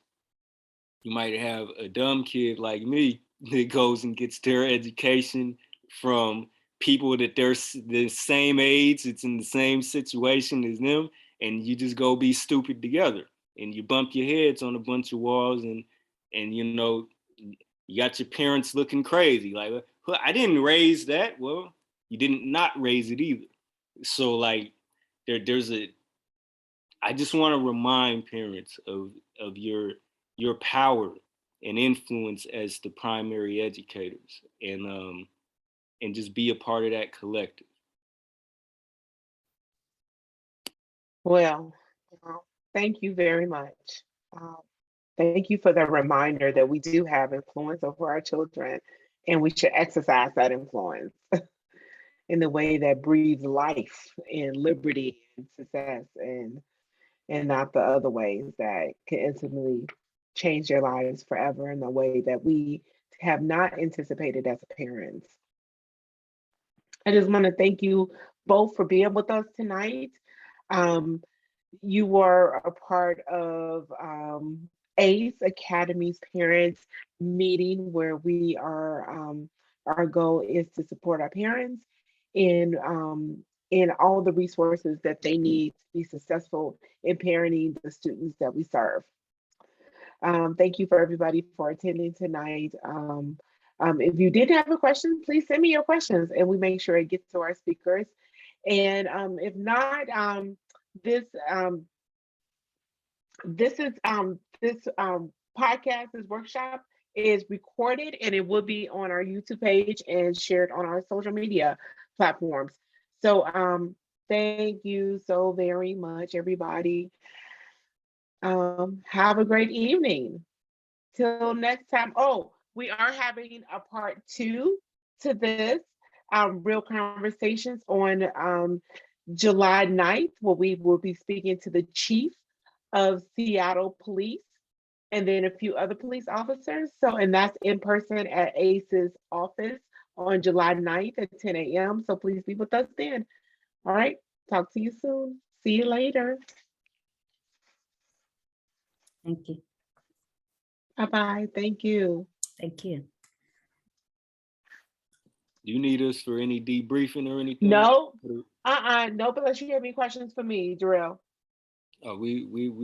you might have a dumb kid like me that goes and gets their education from people that they're the same age, it's in the same situation as them, and you just go be stupid together, and you bump your heads on a bunch of walls, and you know, you got your parents looking crazy, like, well, I didn't raise that. Well, you didn't not raise it either. So like, there's a, I just want to remind parents of your power and influence as the primary educators, and just be a part of that collective. Well, thank you very much. Uh, Thank you for the reminder that we do have influence over our children, and we should exercise that influence in the way that breathes life and liberty and success, and not the other ways that can instantly change their lives forever in a way that we have not anticipated as parents. I just want to thank you both for being with us tonight. Um, you were a part of ACE Academy's parents meeting, where we are, our goal is to support our parents in all the resources that they need to be successful in parenting the students that we serve. Thank you for everybody for attending tonight. If you did have a question, please send me your questions and we make sure it gets to our speakers. And if not, this podcast, this workshop is recorded and it will be on our YouTube page and shared on our social media platforms. So thank you so very much, everybody. Have a great evening. till next time. Oh, we are having a part 2 to this, Real Conversations on July 9th, where we will be speaking to the chief of Seattle Police and then a few other police officers. So, and that's in person at ACE's office on July 9th at 10 a.m. So please be with us then. All right. Talk to you soon. See you later. Thank you. Bye-bye. Thank you. Thank you. Do you need us for any debriefing or anything? No, no, but unless you have any questions for me, Darrell. We